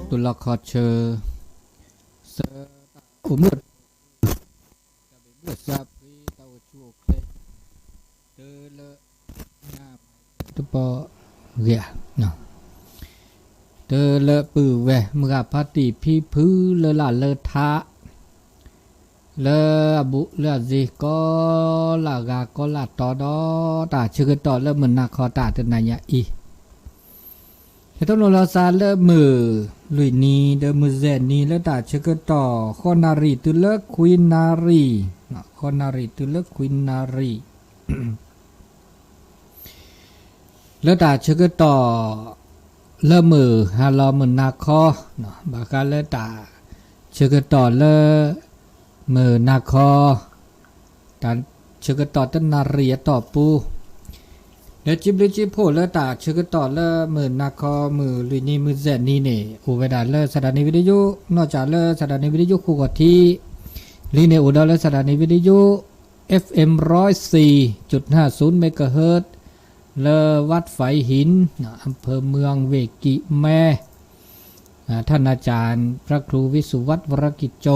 ตุลคอเชอเสอุมุดเมื่อซาปีตาวชัวเคลเตลงาตุปอเกียเนาะเตลปือเวเมื่อปฏิพิพื้เลละเลทะเลบุเลจีก็ละกาก็ละตอดอตาชื่อต่อเลเหมือนนาคอตาเป็นนายอีเหตุผลเราสารเลมือลุยนีเดมือเจนีเลตาชื่อต่อคอนารีตุเลควินนารีคอนารีตุเลควินนารีเลตาชื่อต่อเลมือฮาลอมือนาคอบากาเลตาชื่อต่อเลมือนาคอการชื่อต่อต้นนารีต่อปูเดี๋ยวจิบลิจิโพเลตาชื่อต่อเลมือนาคอมือลุยนีมือเจนีเนี่ยอุเวดาเลสถานีวิทยุนอกจากเลสถานีวิทยุคู่กับที่ลีเนอุดรเลสถานีวิทยุ FM 104.50 เมกะเฮิรตซ์เลวัดไฝหินอำเภอเมืองเวกิแม่ท่านอาจารย์พระครูวิสุวัฒน์วรกิจโจ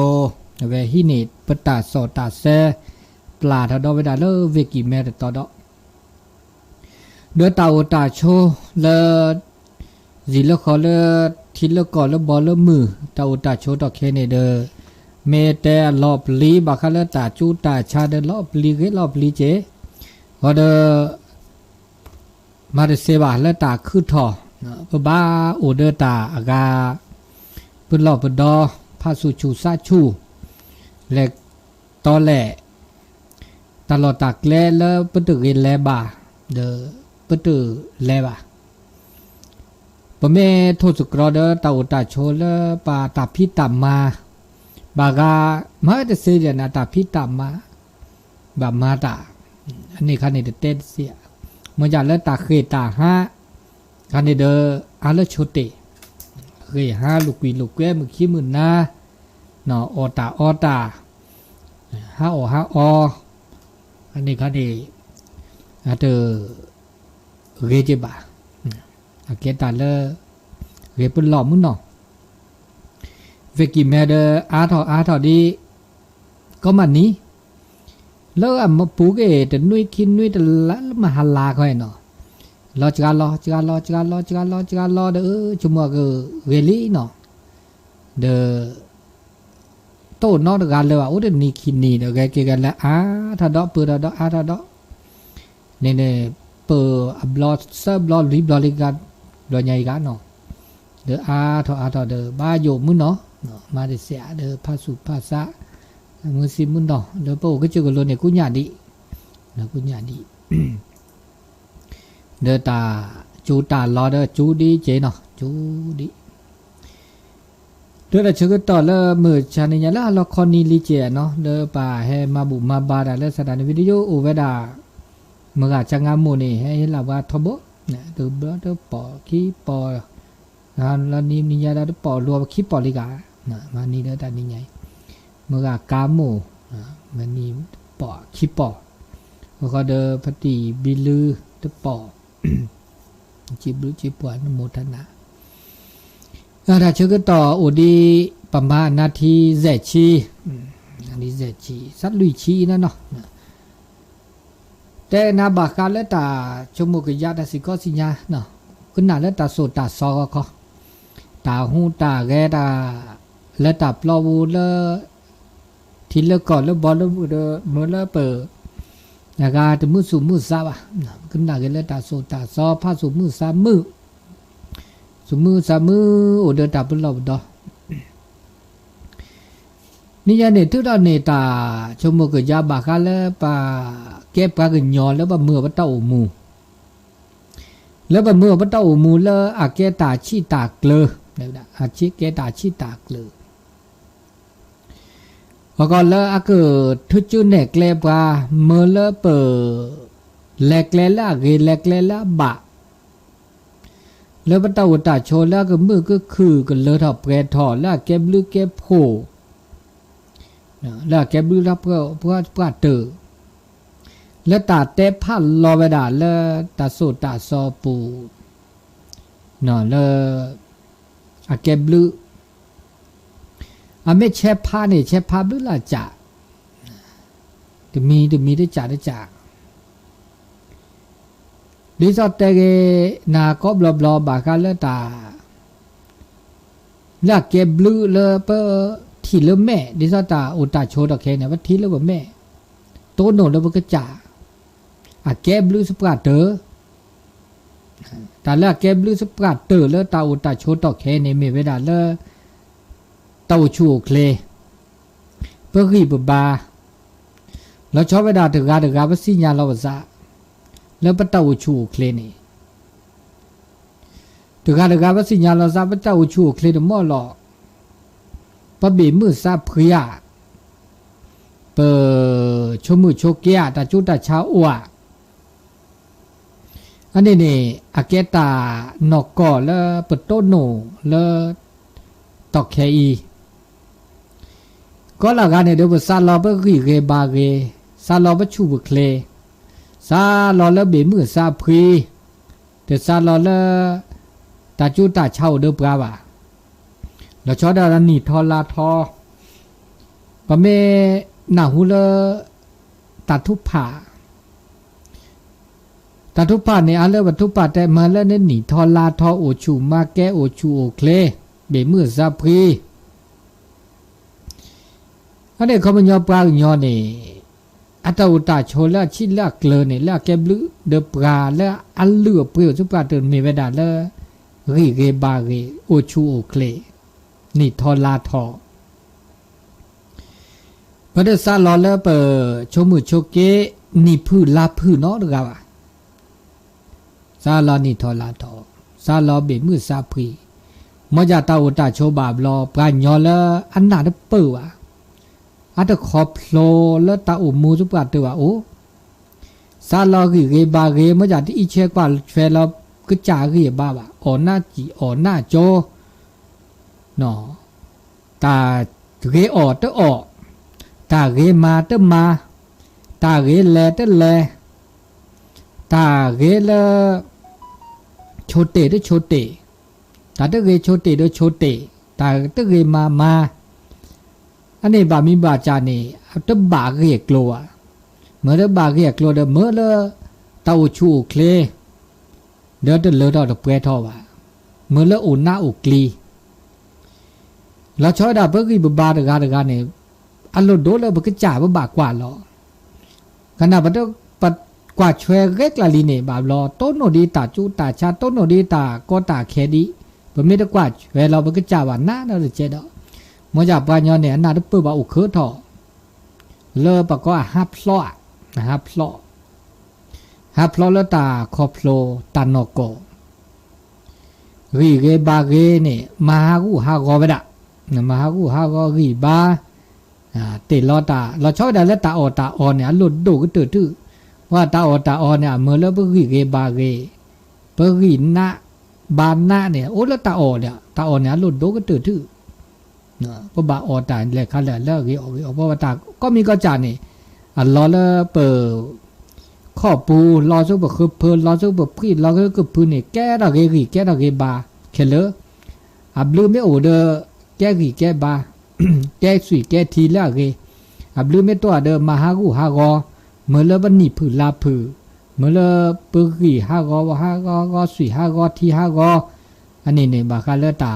เวหินิตปตาโสตาเซปลาทดอเวดาเลเวกิแม่ตอดเดือตาโอตาโชเลจิเลคอเลทิเลกอเลบอลเลมือตาโอตาโชตอเคเนเดเมเตลอบลีบาคาเลตาจูตาชาเดลอบลีเกลอบลีเจวอเดมาเดเซบาเลตาคือทอปบ้าโอเดตาอากาปุลอบปดอพาสุชูซาชูเล็กตอแหล่ตลอดตักแลเลปตึกเรแลบาเดปตึกแลบาปะเมโทสุกรอเดตาอุตาโชเลปาตาพิตามาบากามาเดเซเดนาตาพิตามาบามาตาอันนี้คันนี้เดเตเสียเมื่อจากเลตาเคตาฮะคันนี้เดอาเลโชเตเคฮาลูกวีลูกแก้มือขี้มือนาเนาะออตาฮาออันนี้คันนี้อาเตเรเจบาอาเกตาเลเรปุลลอมุนเนาะเวกิแมเดอาทอดีก็มันนี้แล้วมาปูเกแต่นุ้ยคินนุ้ยแต่ละมาฮัลลาค่อยเนาะรอจักรรอเด้อจุมัวก็เวลีเนาะเดโตนอดกันเลยว่าโอ้เดนี่คินนี่เดแกเกกันแล้วถ้าดอกเปิดดอกถ้าดอกเนี่ยเปิดบล็อเซอร์บล็อรีบล็อลิกันบล็อใหญ่กันเนาะเดทอเดบ้าโยมุนเนาะมาเดเสียเดภาสุภาษะมือซิมุนเนาะเดโปก็เจอกันเลยเนี่ยกุญญาดีนะกุญญาดีเดตาจูตาลอเดจูดีเจเนาะจูดีเดชื่อต่อเลยมือชานิยาละละครนีลิเจเนาะเดป่าให้มาบุมาบาดาเลสถานีวิทยุอุเวดาเมื่อจังงามมูนี่ให้ลาวาทบเนี่ยเดบเดปอคีปอแล้วนี่นิยาเดปอรัวคีปอลิกามานี่เดตานี่ไงเมื่อกาโมมันนี่ปอคีปอแล้วก็เดปฏิบิลือเดปอจิบลุจิปวนโมทนาถ้าชื่อต่ออุดีประมาณนาทีเจชีอันนี้เจชีสัตลุยชีนั่นเนาะแต่นาบากาเลตาชมุกยาตาสิก็สิญาเนาะขึ้นหน้าเลตาโซตาซอก็ตาหูตาแกตาเลตาปลอวูเลทีเลก่อนเลบอลเลเมื่อเลเปิดแล้วก็จะมือสูมือซาบะขึ้นหน้าเลตาโซตาซอผ้าสูมือซามือสุมือสามือโอเดตาปุลลอบดอนี่ยาเนี่ยทุกตอนเนี่ยตาชมกยาบากาเลปาเก็บกากยอแล้วบะเมื่อปะเต้ามูแล้วบะเมื่อปะเต้ามูแล้วอาเกตาชีตาเกลือเนี่ยอาชีเกตาชีตาเกลือพอก่อนแล้วอาเกิดทุจุเนกเลปาเมื่อแล้วเปิดแหลกเลละเกแหลกเลละบะแล้วปะตาอุตาโชแล้วก็มือก็คือกันเลยถอดแปรถอดแล้วเก็บลึกเก็บโผแล้วเก็บลึกรับเพื่อเตอแล้วตาเตะพันรอเวดาแล้วตาโซตาซอปูเนาะแล้ว อาเก็บลืออาไม่แช่ผ้าเนี่ยแช่ผ้าลือละจ่าจะมีได้จ่าดิสอตเตเกนาก็บลอบากาเลตาละเก็บลือเลเปทีเลแม่ดิสอตาอุตาโชดอกแค่เนี่ยว่าทีเลว่าแม่โตโนเลวก็จ่าอาเก็บลือสปราเตอร์แต่ละเก็บลือสปราเตอร์เลตาอุตาโชดอกแค่เนี่ยมีเวลาเลตาชูเคลเพื่อรีบบาแล้วชอบเวลาถึงการว่าสิญญาเราจะแล้วปัตตาชูเคลนี่ถึงการว่าสิญญาเราจะปัตตาชูเคลนมั่วหล่อปะเบมือซาพริยาเปิดชมือโชเกียตาจุตาชาอัวอันนี้นี่อาเกตานอกก่อแล้วเปิดโตโนแล้วตอกแคอีก็ละกันเนี่ยเดี๋ยวซาลอเปรีเกบาเกซาลอเปชูบเคลซาลอแล้วเบมือซาพรีแต่ซาลอแล้วตาจูตาเช่าเดือบกาบะแล้วชอดานี่ทอลาทอปะเมหนาหูเลตัดทุพผาเนี่ยอะไรวัตถุปาแต่มาแล้วเนี่ยหนีทอลาทอโอชูมาแกโอชูโอเคลเบมือซาพรีอันนี้เขามันยอปลาหยอนี่อัตอุตาโชละชิละเกลเนี่ยละแกบลือเดปลาละอัลเลือเปรียวสุปราเตินมีเวดาละรีเกบาเกโอชูโอเคลนี่ทอลาทอพอได้ซาลอแล้วเปิดโชมือโชเกนี่พื้นลาพื้นเนาะดกว่าซาลอนี่ทอลาทอซาลอเบมือซาพรีมอจาตาอุตาโชบาบลอปลาหยอละอันนาดเปื่ออาจจะขอบโลแล้วตาอุมูสุปราตัวโอซาลอกีเกบาเกมจากที่อิเชกว่าเฟลก็จ่าเกียบ้าบ่อ่อนหน้าจีอ่อนหน้าโจเนาะตาเกออตออตาเกมาตมาตาเกแลตแลตาเกลโชเตตโชเตตาตะเกโชเตตโชเตตาตะเกมาอันนี้บามีบาจานี่ตะบาเรียกลัวเมื่อตะบาเรียกลัวเดเมื่อละเต้าชูเคลเดี๋ยวจะเลือดเอาเปรทอว่าเมื่อละอุณาอุกลีแล้วชอยดาเพื่อกีบบาดกาเนี่ยอันโลโดเลยมันก็จ่าบบากว่าหรอขณะปัดกว่าช่วยเล็กลาลีเนี่ยบาบลอต้นโนดีตาจูตาชาต้นโนดีตาก็ตาแคดีผมไม่ได้กว่าช่วยเรามันก็จ่าว่าหน้าเราจะเจดมอจากปานยอเนี่ยนาดเปิดบ่าอุคือทอเลอปะก็ฮับพลอนะครับพลอแล้วตาคอพลอตานอกโกรีเกบาเกเนี่ยมาฮากูฮากอเวดะมาฮากูฮากอรีบาเตลอตาเราชอบได้แล้วตาออเนี่ยหลุดดูก็ตื่นตื้อว่าตาออเนี่ยเมื่อแล้วเปิดรีเกบาเกเปิดรีนะบานนะเนี่ยโอ้แล้วตาออเนี่ยหลุดดูก็ตื่นตื้อเพราะบาออตาแหละคันแหละเลิกเพราะว่าตาก็มีก็จานนี่รอแล้วเปิดข้อปูรอซุบคือเพิ่นรอซุบพี่รอคือพื้นนี่แก้ดอกแก้ดอกบาเคเลอับลือไม่โอเดอแก้แก้บาแก้สุยแก้ทีแล้วอับลือไม่ตัวเดอมาฮากูฮากอเมื่อแล้วบันนี่ผือลาผือเมื่อแล้วปือกี่ฮากอสุยฮากอทีฮากออันนี้เนี่ยบาคาเลตา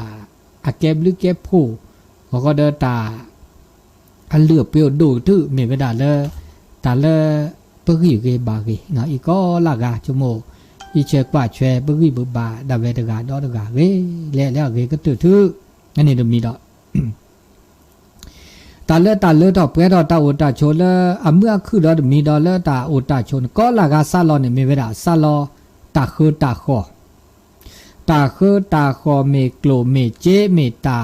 อาเก็บหรือเก็บผู้เขาก็เดินตาอันเลือกเปรี้ยวดูทื่อมีเวลาเลยตาเลยเพื่อกี่เกบากีเนาะอีก็ลากาชั่วโมงอีเชกว่าแชร์เพื่อกี่บบาดาเวตกาดอตกาเกแล้วเกก็ตื่นทื่ออันนี้เดี๋ยวมีดอกตาเลือดอกเปรี้ยวตาอุตาโชลอ่ะเมื่อคือดอกมีดอกเลยตาอุตาโชนก็ลากาซาลอเนี่ยมีเวลาซาลอตาคือตาคอเมโกลเมเจเมตา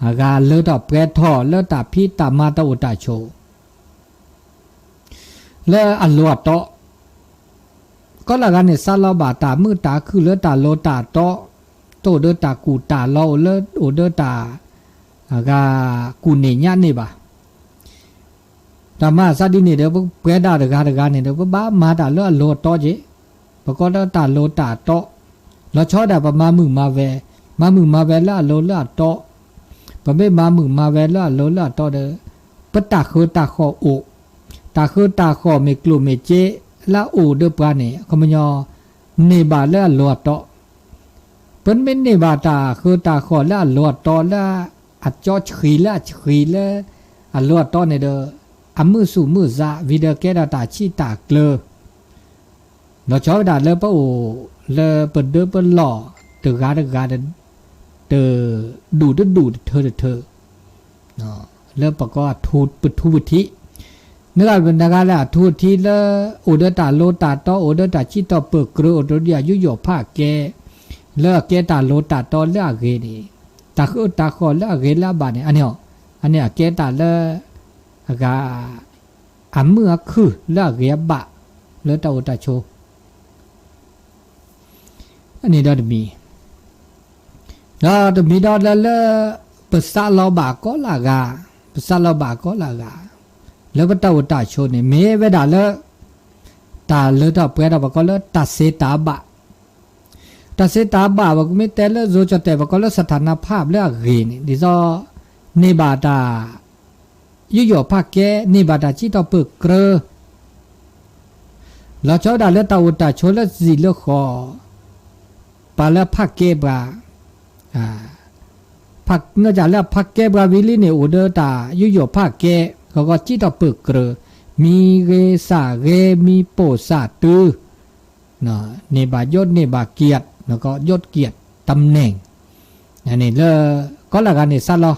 อากาเลือดอเปรทอเลือดตาพีตามาตาอุตาโชเลืออันลวดโตก็ละกันเนี่ยซาลาบาตามือตาคือเลือดตาโลตาโตโตเลือดตากูตาโลเลือดโอเลือดตาอากากูเนียนี่บ่าตามาซาดิเนี่ยเดี๋ยวเปรดาเดกาเนี่ยเดี๋ยวบ้ามาตาเลือดโลโตเจปก็เลือดตาโลตาโตแล้วชอดาประมามือมาเว มามือมาเวลาโลละโตปะไม่มามือมาเวลาโลละโตเดปะตาคือตาขอโอตาคือตาขอเมกลูเมเจละโอเดปราเนี่ยขมยอเนบาละโลโตเปิ้นเป็นเนบาตาคือตาขอละโลโตละอัจจอฉีละอัลโลโตเนี่ยเดอมือสู่มือซาวิเดแกดาตาชีตาเกลอเราชอบด่าเลยปะโอเลยเปิดเดือเปิดหล่อเตือกาเตอดูเธอเนาะเริ่มประกอบทูดปุถุวิธีเนื้อเป็นนักการละทูดที่ละโอเดตาโลตาโตโอเดตาชีตอเปิดเกลือโอเดยายุโยผ้าแกเลิกแกตาโลตาโตเลิกเกนี่ตาคือตาขอเลิกเกละบาเนี่ยอันเนี้ยแกตาเลิกกาเมื่อคือเลิกเกบะเลิกตาโอตาโชอันนี้ดอดมีดอดแล้วภาษาเราบาก็ลากาภาษาเราบาก็ลากาแล้วก็ตาอุตาโชเนี่ยเมเวดาเลตาเลตาเปรดาบก็เลตาเซตาบะบอกไม่แต่เลโจจแต่บก็เลสถานภาพแล้วเรนี่ดิซอเนบาตายุโยภาคแกเนบาตาจิตอเปเกรแล้วเจ้าดาเลตาอุตาโชเลจิเลขอปาเลภาคเกบาผักเนื่องจากแล้วผักแกบราวิลีเนี่ยอุเดตายุโยภาคแกเขาก็จิตเอาเปิกเกลอมีเรสาเรมีโปสาตือเนาะเนบายศเนบาเกียรติแล้วก็ยศเกียรติตำแหน่งอันนี้เลก็ละกันเนี่ยซาลอ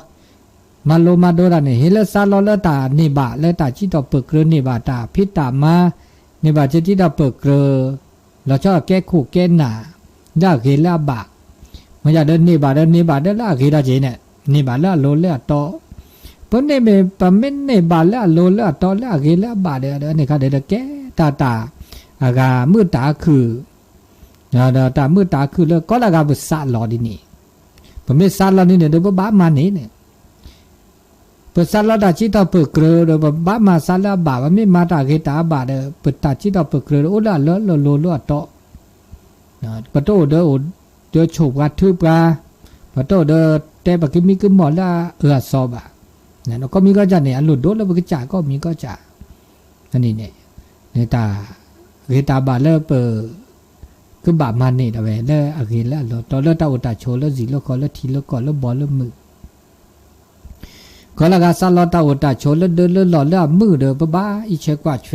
มาโลมาโดราเนี่ยเฮเลซาลอเลตาเนบาเลตาจิตเอาเปิกเกลอเนบาตาพิตามาเนบาจิตเอาเปิกเกลอแล้วชอบแก้ขู่แก้หนาได้เกลาบามันจะเดินนี่บาเดินละกีดาเจเนี่ยนี่บาละโลละโตปนเนี่ยปะเมนเนี่ยบาละโลละโตละกีละบาเดเนี่ยค่ะเดแกตาอากามือตาคือตามือตาคือแล้วก็ละกาบุษาลอดินี่ปะเมษาลอนี่เนี่ยเดบบ้ามานี่เนี่ยปะษาลอดาจิตาเปเกรเดบบ้ามาซาลาบาปะเมมาตาเกตาบาเดปะตาจิตาเปเกรโอละโลโตปะโตเดอเดี๋ยวโฉบกัดทืบกาพอโตเดอแต่ปกิมีก็หมดละสอบอ่ะเนี่ยเราก็มีก็จะเนี่ยหลุดโดนแล้วก็จ่าก็มีก็จ่าอันนี้เนี่ยในตาบาเลเปอคือบามันนี่เอาไว้แล้วอะไรแล้วเราตอนเราตาอุตาโชแล้วสิแล้วก็แล้วทีแล้วก็แล้วบอลแล้วมือก็ละกาซาลอตาอุตาโชแล้วเดินแล้วหล่อแล้วมือเด้อบ้าอีเชกว่าแฟ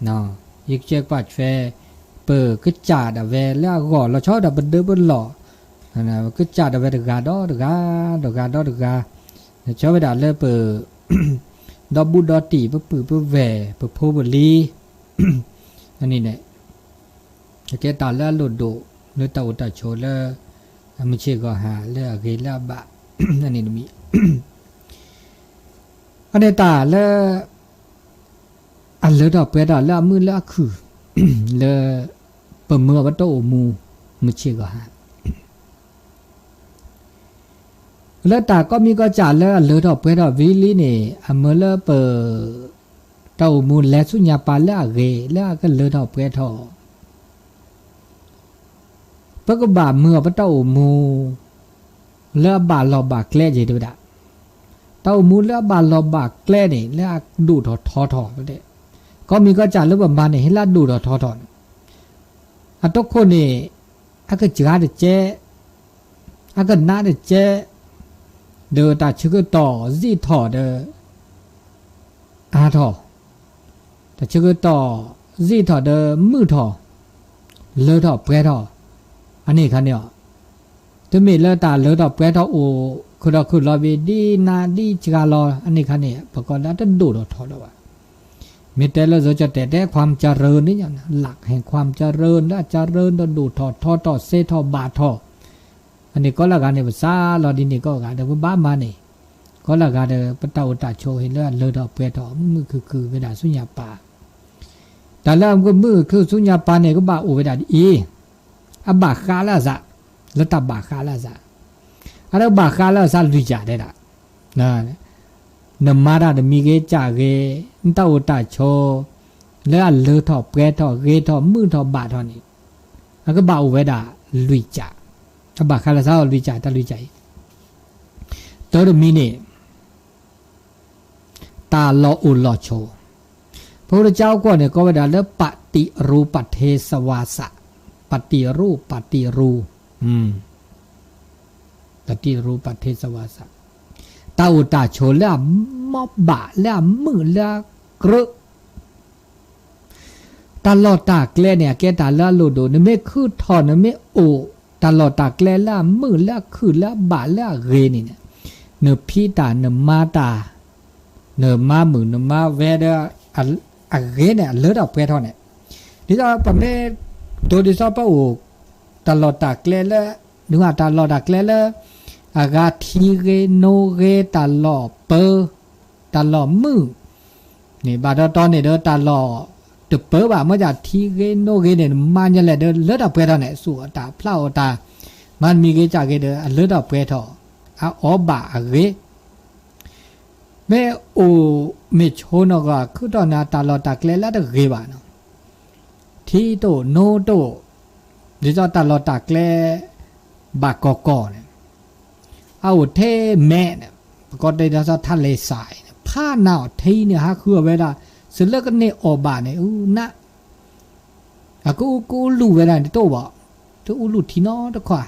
เนาะอีเชกว่าแฟเปิดก็จ่าดเวแล้วก่อนเราชอบดับเดินบนหล่อนะก็จ่าดเวดกาดชอบไปด่าเลยเปิดดอกบุดอตีเปิดแหวเปิดโพบลีอันนี้เนี่ยแกตาแล้วหลุดโดเลือดตาอุตาโชแล้วไม่เชื่อก็หาเลือดเกล้าบะอันนี้มีอันนี้ตาแล้วอันเลือดดอกเปรดแล้วมือแล้วคือเลยเปิดเมื่อวัดโตมูมือเชี่ยก็หาแล้วตาก็มีก็จ่าแล้วเลือดออกไปดอกวิลีนี่อเมื่อแล้วเปิดเต้ามูและสุญญาปาแล้วเกแล้วก็เลือดออกไปทอเพื่อก็บาเมื่อวัดโตมูแล้วบาหลอบาแกล้จีดูดะเต้ามูแล้วบาหลอบาแกล้นี่แล้วดูดทอไปเด้ก็มีก็จ่าเรื่องประมาณนี้ให้ลาดูดทออันทุกคนนี่อาก็จ่าเดเจอาก็น่าเดเจเดอตาชื่อต่อซีทอเดออาทอแต่ชื่อต่อซีทอเดอมือทอเลอทอเปรทออันนี้คันเนี่ยจะมีเลอตาเลอทอเปรทอโอคือรอวีดีนาดีจิกาลออันนี้คันเนี่ยประกอบแล้วจะดูดทอแล้วมีแต่เราจะแต่ความเจริญนี่อย่างหลักแห่งความเจริญและเจริญโดนดูทอเซทอบาทออันนี้ก็ละกันเนี่ยภาษาเราดินี่ก็กันเดี๋ยวบ้ามานี่ก็ละกันเดี๋ยวปะตาอุตาโชเห็นแล้วเลอดอกเปรตอมือคือเวลาสุญญาปาแต่แล้วก็มือคือสุญญาปาเนี่ยก็บาอุเวลาอีอบาคาลาซะแล้วตาบาคาลาซะอะไรบาคาลาซะลุยจ่าได้ละนะนมาราเดมีเกจ่าเกนตาอุตาโชแล้วเลอทอเปรทอเกทอมือทอบาทอนี่แล้วก็บาอุเวดาลุยจ่า ถ้าบาคาราซาลุยใจตาลุยใจตัวเดมีเนี่ยตาลออุลอโชพระพุทธเจ้าก็เนี่ยก็ว่าแล้วปฏิรูปเทสวาสะปฏิรูปปฏิรูปฏิรูปเทสวาสะตาอุตาโชแล้วมอบบะแล้วมือแล้วกระตลอดตากแกลเนี่ยแกตาละโลโดเนี่ยไม่คือทอนเนี่ยไม่โอตลอดตากแกลละมือละคือละบาละเรนี่เนี่ยเนพีตาเนมาตาเนมามือเนมาเวเดอะเรเนี่ยเลือดออกไปเท่าเนี่ยดิฉันปะเมตัวดิฉันปะโอตลอดตากแกลละนึกว่าตลอดตากแกลละอากาทีเรโนเรตลอดเปอตลอดมือนี่บาดตอนเนี่ยเดตลอดตึกเปิดว่าเมื่อจากทีเกโนเกเนี่ยมันจะเลยเดินเลือดออกไปเท่าไหร่สู่ตาพลาวตามันมีเกจากเดินเลือดออกไปเท่าอ๋อบะเกแม่โอเมชโนก็คือตอนนั้นตาลอตาเกลแล้วตะเกบ้านทีโตโนโตเดี๋ยวตาลอตาเกลบากกอเนี่ยเอาเทแม่เนี่ยก็ได้จะทะเลทรายผ้าหนาวทีเนี่ยฮะคือเวลาสุดแล้วก็เนี่ยออบาเนี่ยนะกูรู้เวลาที่โตบ่ตัวรู้ที่นอตะขวา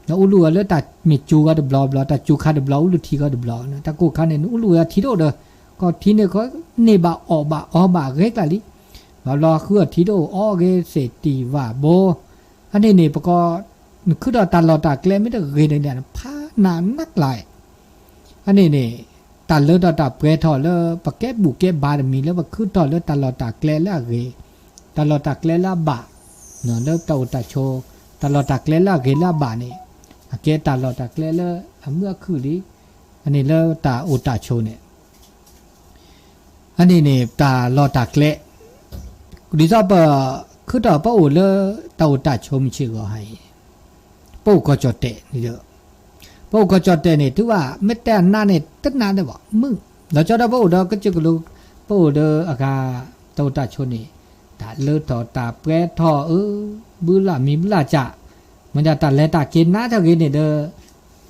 แล้วรู้ว่าแล้วแต่เมจูก็เดบลอบลอแต่จูคาเดบลอรู้ที่ก็เดบลอนะแต่กูคาเนี่ยรู้ว่าที่โตเด้อก็ที่เนี่ยก็เนี่ยบาออบาเร็กละลิบาลอคือที่โตออเกเสตีว่าโบอันนี้เนี่ยปก็คือตลอดตาแกลไม่ได้เรเนี่ยผ้าหนานักหลายอันนี้เนี่ยตาเลือดตาเปรทอเลปะแกบุเก็บบารมีแล้วว่าคือตอเลือดตลอดตาแกลละเรตลอดตาแกลละบะเนาะเลือดตาอุตาโชตลอดตาแกลละเรละบะนี่เกตลอดตาแกลละเมื่อคือลิอันนี้เลือดตาอุตาโชเนี่ยอันนี้เนี่ยตาลอตาแกลดิซอปคือตอปะโอเลตาอุตาโชมชื่อก็ให้ปูก็จดเตนี่เด้อพวกก็จอดแต่เนี่ยถือว่าไม่แต่หน้าเนี่ยตั้งนานได้บ่มึงเราจอดได้พวกเราก็จะกลูพวกเดออากาตาตาชนนี่ตาเลือดต่อตาเปรทอบือละมีบือละจะมันจะตัดแลตากินนะเท่ากี้เนี่ยเดอ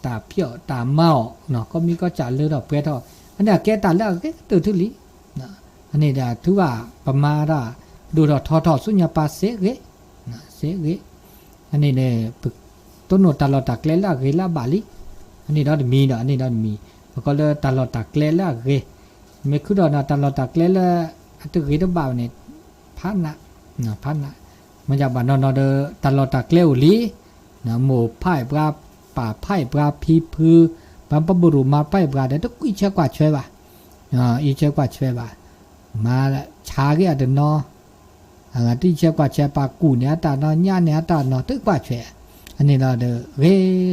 ตาเพี้ยวตาเมาเนาะก็มีก็จะเลือดต่อเปรทออันนี้แกตัดแล้วแกตื่นทุลีนะอันนี้เดาถือว่าประมาณดูดทอสุญญาปาเสกนะเสกอันนี้เนี่ยต้นโนตาลอตาเกลละเกละบาลีอันนี้เราจะมีเนาะอันนี้เรามีแล้วก็เลยตลอดตากเลละเกไม่คือเราตลอดตากเลละอันตัวเกตัวบ่าวเนี่ยพันนะมันจะบานนอเดตลอดตากเลวลีนะหมู่ไพ่ปลาป่าไพ่ปลาพีพือบัมปบุรุมาไพ่ปลาเดี๋ยวต้องอีเชือกว่าช่วยว่ะอีเชือกว่าช่วยว่ะมาช้าก็อาจจะนออะไรที่เชือกว่าช่วยปลากูเนี่ยตานอนย่าเนี่ยตานอตึกว่าช่วยอันนี้เราเดเร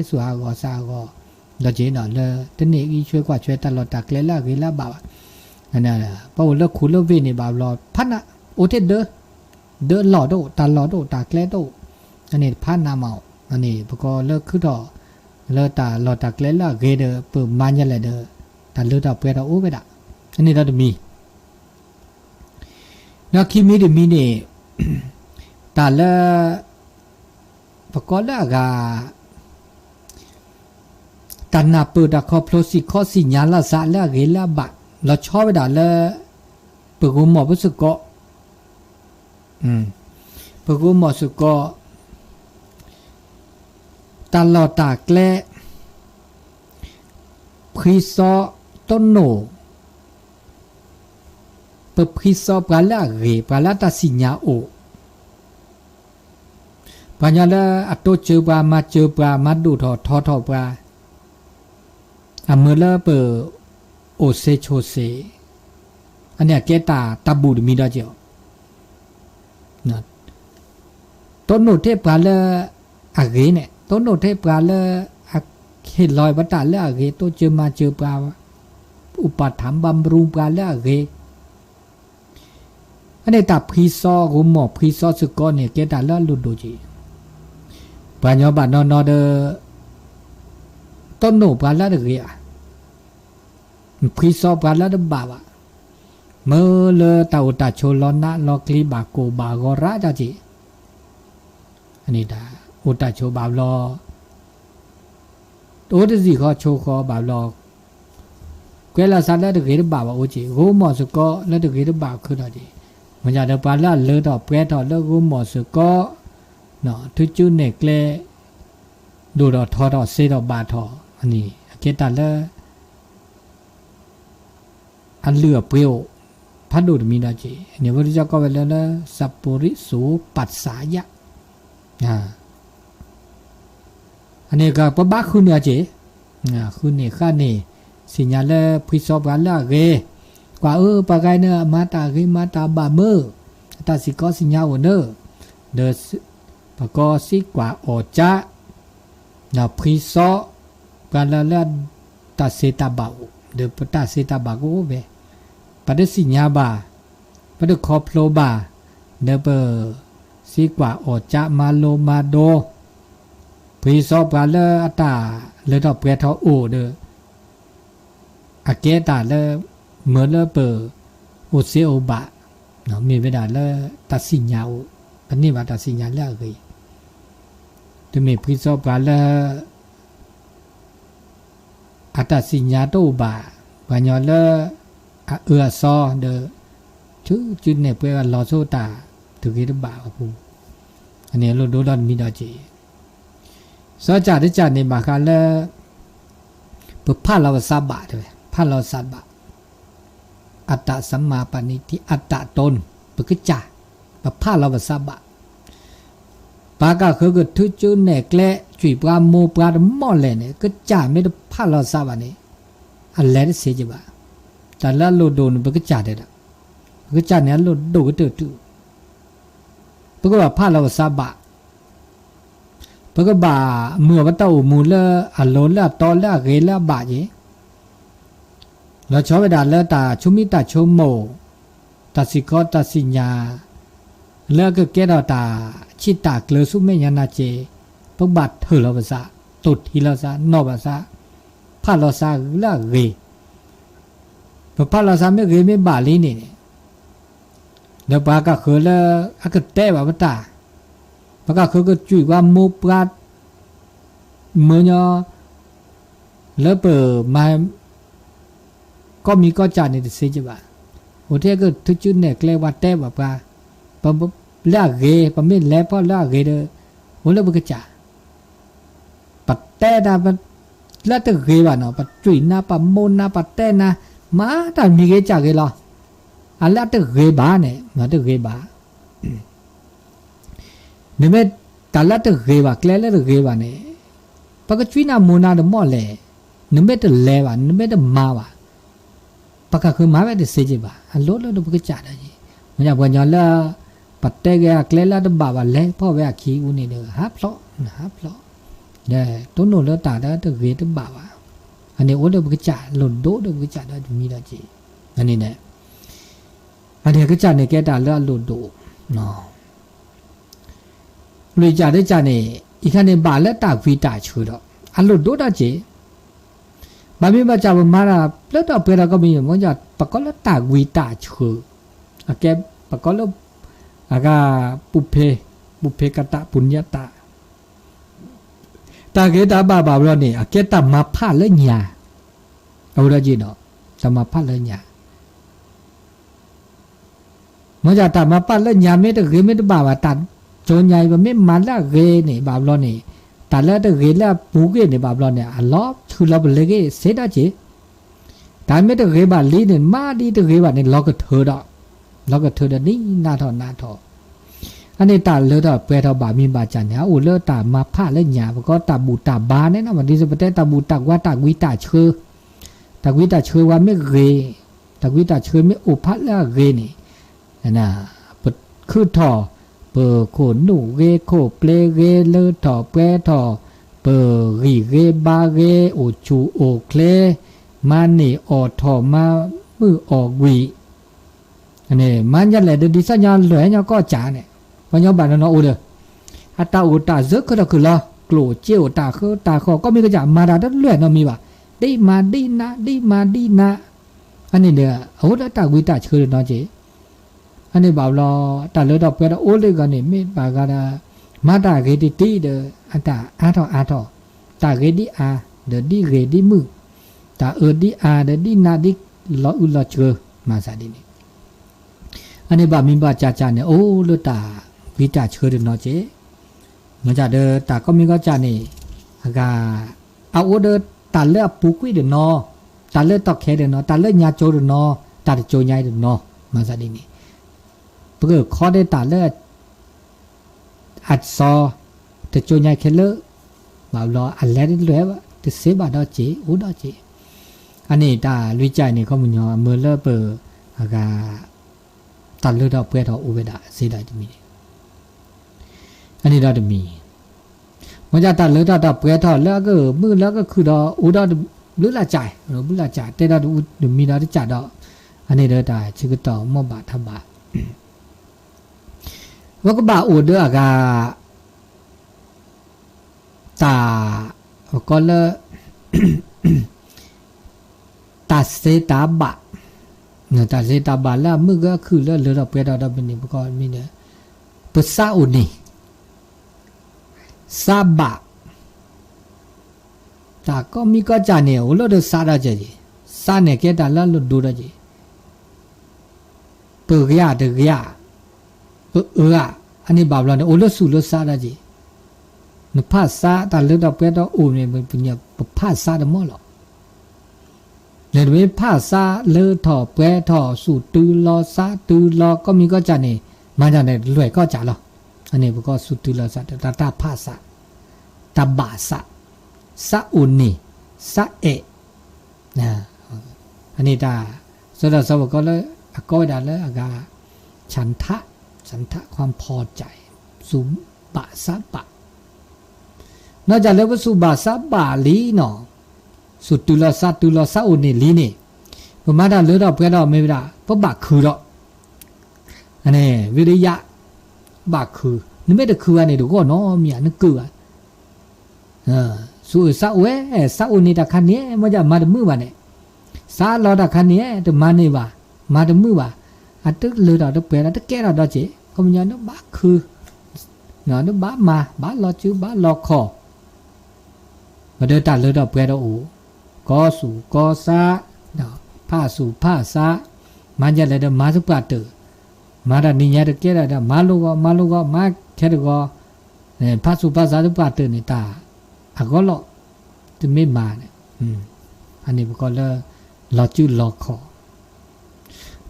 สุฮากอซากอเราเจนเลยตอนนี้อีช่วยกว่าช่วยตลอดตากเลละเกละบ่าวอันนั้นพอเลิกคุเลิกเวนี่บ่าวรอพันนะโอเทเดหล่อโดตาหล่อโดตากเลโดอันนี้พันนาเมาอันนี้พอเลิกคือต่อเลิกตาหล่อตากเลละเกเดเปิดมันยันเลยเดตาเลิกตาเปรอะโอเวดะอันนี้เราจะมีนักคิมีเดมีเนี่ยตาละปกติแล้วก็ตานาเปิดคอพลสิข้อสิญญาละสะละเกละบะเราชอบไปด่าละเปิดกุมหมอพุสกะเปิดกุมหมอสุกะตลอดตาแกล้พริซอต้นโนเปิดพริซอปลาละเกปลาละตาสิญญาโอปัญญาละอัตโตเจอปลามาเจอปลามาดูทอปลาเมื่อละเปิดโอเซโชเซอันเนี้ยแกตาบูดมีได้เจ้านะต้นโนเทปลาละอะเกเนี่ยต้นโนเทปลาละเห็นลอยบัตตาละอะเกโตเจอมาเจอปลาอุปถัมภ์บำรุงปลาละอะเกอันนี้ตาพริซอกุมหมอพริซอสุกอเนี่ยแกตาละลุดดูจีปัญญาบานนอเดต้นโนปลาละเกะพริซอปลาละดบ่าวเมื่อเลตาอุตาโชลนะลอกลีบาโกบากอระจ้าจีอันนี้ดาอุตาโชบาวลอ ตัวที่สี่ข้อโชว์ข้อบาลอกเกล้าสัตว์แล้วตะเกียบบ่าวโอจีโกหมอสก็แล้วตะเกียบบ่าวขึ้นอะไรมันจะเดินไปแล้วเลือดออกแปรถอดแล้วโกหมอสก็เนาะทุจุนเนกเล่ดูดอทอดอเซดอบาทออันนี้เกตันแล้วอันเลือเปรี้ยวพัดดูดมีนาจีเนี่ยพระเจ้าก็เวลาแล้วสัพปริสูปัสสายะอันนี้ก็ปะบ้าคุณเนี่ยจีคุณเนี่ยข้านี่สิญญาเลพิศอบกันละเกกว่าปะไกเนอมาตาเกมาตาบาเมอตาสิก็สิญญาวันเนอเดปะก็สิกว่าอจ้านาพิศอกันละตาเซตาบาเดปตาเซตาบาโกเวปะเดสิญญาบาปะเดคอพโลบาเดเปสิกว่าอจ้ามาโลมาโดพิศอบกันละอัตาเลดอกเปรทอโอเดอาเกตาเลเมื่อเลเปออุเซโอบะเนาะมีเวลาเลตัดสินญาอันนี้ว่าตัดสินญาแล้วเลยจะมีพิศอบาเลอัตสินญาโตบะปัญญาเลซอเดชื่อจุดเนี่ยเพื่อลอโซตาถึงที่บ่าวผู้อันนี้เราดูดอนมีดอจีสอจ่าได้จ่าในมาคาเลเพื่อพาเราซาบะด้วยพาเราซาบะอัตตะสัมมาปณิทิอัตตะตนเพื่อจ่าเพื่อพาเราซาบะปากาคือก็ทุจุนเนี่ยแกล้จุยปลาโมปลาดมอเลยเนี่ยก็จ่าไม่ได้พาเราซาบะเนี่ยอะไรได้เสียจีบะแต่ละโลโดนเพื่อจ่าได้ละเพื่อจ่าเนี่ยโลโดก็ตื่นเพื่อว่าพาเราซาบะเพื่อบ่าเมื่อวันเต้ามูลละอัลโลละตอละเกละบาเยเราชอบไปด่าละตาชุมิตาชมโมตาสิกอตาสิญญาแล้วก็แกเราตาชิตาเกลือสุเมญานาเจพวกบัดเถเราภาษาตุดฮิลาซานอภาษาพาเราซาละเกพาเราซาไม่เกไม่บาลีนี่เดี๋ยวปากก็คือละอักเตะแบบตาปากก็คือจุยว่ามูปราดเมื่อเนาะแล้วเปิดมาก็มีก็จ่าในเสียจีบะโอเทก็ทุกจุดเนี่ยเกลียว่าเตะแบบว่าปะเล่าเกปะไม่เล่พอเล่าเกเด้อโอเล่บุกจ่าปะเตะนะปะเล่าตะเกว่าเนาะปะจุยนะปะโมนะปะเตะนะมาแต่มีเกจ่าเกล้ออันเล่าตะเกบ้าเนี่ยมาตะเกบ้านี่แม่ตลาดตะเกว่าเกล้ตะเกว่าเนี่ยปะก็จุยนะโมนะเดมอเลยนี่แม่ตะเล่ว่านี่แม่ตะมาว่าปากคือมาแบบเสียจีบะฮัลโหลแล้วดูพวกจ่าได้จีมันอยากวันย้อนละปัตเตะแกเกล้ละดับบาบะเล่พ่อแวะขี้อุนี่เด้อฮับล้อเด้ต้นโนแล้วตาได้ตะเกดับบาบะอันนี้โอ้เด้อพวกจ่าหล่นโดเด้อพวกจ่าได้มีได้จีอันนี้เนี่ยอันนี้ก็จ่าเนี่ยแกตาละหล่นโดเนาะเลยจ่าได้จ่าเนี่ยอีกคันเนี่ยบาละตาวีตาช่วยดอกอันหล่นโดได้จีบางทีมาจากมาละแล้วต่อไปเราก็มีมันจะปะก็แล้วตากวีตาชื่ออาแกปะก็แล้วอากาปุเพกตะปุญญาตาตาเกตาบาบาเราเนี่ยอาแกตามาพาเลยญาเอาละจีเนาะตามาพาเลยญามันจะตามาพาเลยญาไม่ได้เกไม่ได้บาบาตัดโจนใหญ่มันไม่มาละเกเนี่ยบาเราเนี่ยแต่แล้วตะเกละปูเกเนี่ยบาบเราเนี่ยอัลลอฮ์คือเราเป็นเลเกเสด็จจีแต่ไม่ตะเกบาลีเนี่ยมาดีตะเกบาเนี่ยเราก็เธอดอกเราก็เธอดนี่นาทออันนี้ตาเลือดเปรตบามีบาจันเนี่ยอุเลือดตามาพาเล่นหยาบก็ตาบูตาบาเนี่ยนะวันนี้จะไปแต่ตาบูตาว่าตาวิตาเชื่อตาวิตาเชื่อว่าไม่เกตาวิตาเชื่อไม่อุพัดละเกนี่นะเปิดคือทอเปิดโขนหนูเกโคเปลเกเลือดทอเปรทอเปิดรีเกบาเกโอจูโอเคลมานี่ออทอมามือออกวีอันนี้มันยันแหละเดี๋ยวดิสัญญาเหลือเนี่ยก็จ่าเนี่ยวันย้อนบ้านเราโอ้เด้ออัตตาอุตตาเยอะก็คือละกลัวเจียวตาคือตาคอก็มีก็จ่ามาดาดัดเลื่อนเรามีว่ะดีมาดีนะอันนี้เด้อเอาแล้วตาวิตาชื่อเนาะจีอันนี้บ่าวรอตาเลือดออกไปแล้วโอ้เลยกันนี่ไม่ปากกันมาตาเกติตีเด้ออัตตาอาทอตาเกติอา เดดีเรดีมือตาดีอาเดดีนาดิลออุลอเจอมาซาดินี่อันนี้บามิบาจาจาเนี่ยโอ้ลุตาวิจาเชอเดนอเจมันจะเดตาก็มีก็จานี่อากาเอาโอเดตาเลือปูกุยเดนอตาเลือตอกแคเดนอตาเลือญาโจเดนอตาโจญายเดนอมาซาดินี่เพื่อขอได้ตาเลืออัดซอแต่โจญายเคเลบ่าวรออันแลได้เลยว่าจะเสบาดอเจโอดอเจอันนี้ตาลุยใจนี่ก็มันยอเมื่อเลิกเปิดอากาตัดเลือดออกเพื่อเอาอุเบดาเสียดายจะมีอันนี้เราจะมีมันจะตัดเลือดออกเพื่อเอาแล้วก็มือแล้วก็คือเราอุดอหรือละใจหรือบุละใจแต่เราดูมีเราได้จัดดอกอันนี้เราได้ชื่อก็ต่อมอบาทบาว่าก็บาอุดอากาตาก็เลยตาเสตาบะเนี่ยตาเสตาบะแล้วมือก็คือเลือดออกเพื่อเราเป็นนี่ก็มีเนี่ยภาษาอุนีซาบะตาก็มีก็จานเนี่ยโอ้เราเดือดซาได้จีซาเนี่ยแค่ตาแล้วเราดูได้จีเปิดยาเดือยาเปิดอันนี้บาปเราเนี่ยโอ้เราสู้เราซาได้จีนภาษาตาเลือดออกเพื่อเราอุ้มเนี่ยเป็นเนี่ยภาษาเดมอหรอเนี่ยเป็นภาษาเลือดถอเพื่อถอสู่ตือรอซาตือรอก็มีก็จานเนี่ยมาจากเนี่ยรวยก็จ่าหรออันนี้ก็สุดที่เราสัตว์ตาภาษาตาบาษาสะอุนีสะเอนะอันนี้ตาสุดแล้วสาวก็เลยก็ได้เลยอากาฉันทะความพอใจสุบาษาบะนอกจากแล้วก็สุบาษาบาลีเนาะสุดตุลาสะอุนีลีนี่ประมาณนั้นเลยเราเพื่อเราไม่ได้เพราะบาคือเราอันนี้วิริยะบาคือนี่ไม่ได้คืออันนี้ดูก็เนาะมีอันนึกคือสู้ซาเวซาอุนี่ตะคันนี้มันจะมาดมือบ้านเนี่ยซาลอตะคันนี้จะมาเนี่ยบ้ามาดมือบ้าอันตึกเลือดตึกเปล่าตึกแก่เราเจ๊ก็มันยังนึกบาคือเนาะนึกบามาบาลอจื้อบาลอคอมาเดินตัดเลือดเปล่าเราโอ้ก็สู่ก็ซาเนาะผ้าสู่ผ้าซามันจะเลยเดินมาสุปาเตอมาดานิยาตะแก่เรามาลูกมาแค่ก็เนี่ยผ้าสู่ผ้าซาสุปาเตอเนี่ยตาอะก็ละจะไม่มาเนี่ยอันนี้ก็เลยรอจุดรอคอ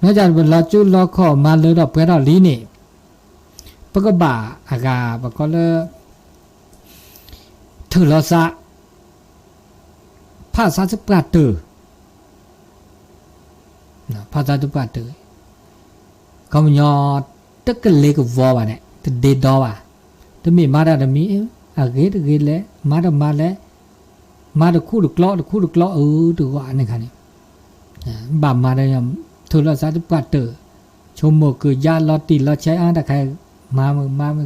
นอกจากรอจุดรอคอมาเลยเราเพื่อเราลีนี่ปก็บ่าอากาปก็เลยถือรอซะภาษาสุปาเตอภาษาสุปาเตอก็มันยอดตึกเล็กวัวเนี่ยตึกเด็ดดอว่ะตึกมีมาได้ตึกมีอาเกตเลยมาดมาเลยมาดคู่ดุกล้อตัวว่านี่ค่ะนี่บามาได้ยังโทรศัพท์ปัดเตอชมโมคือยาลอตีลอใช้อ่านแต่ใครมา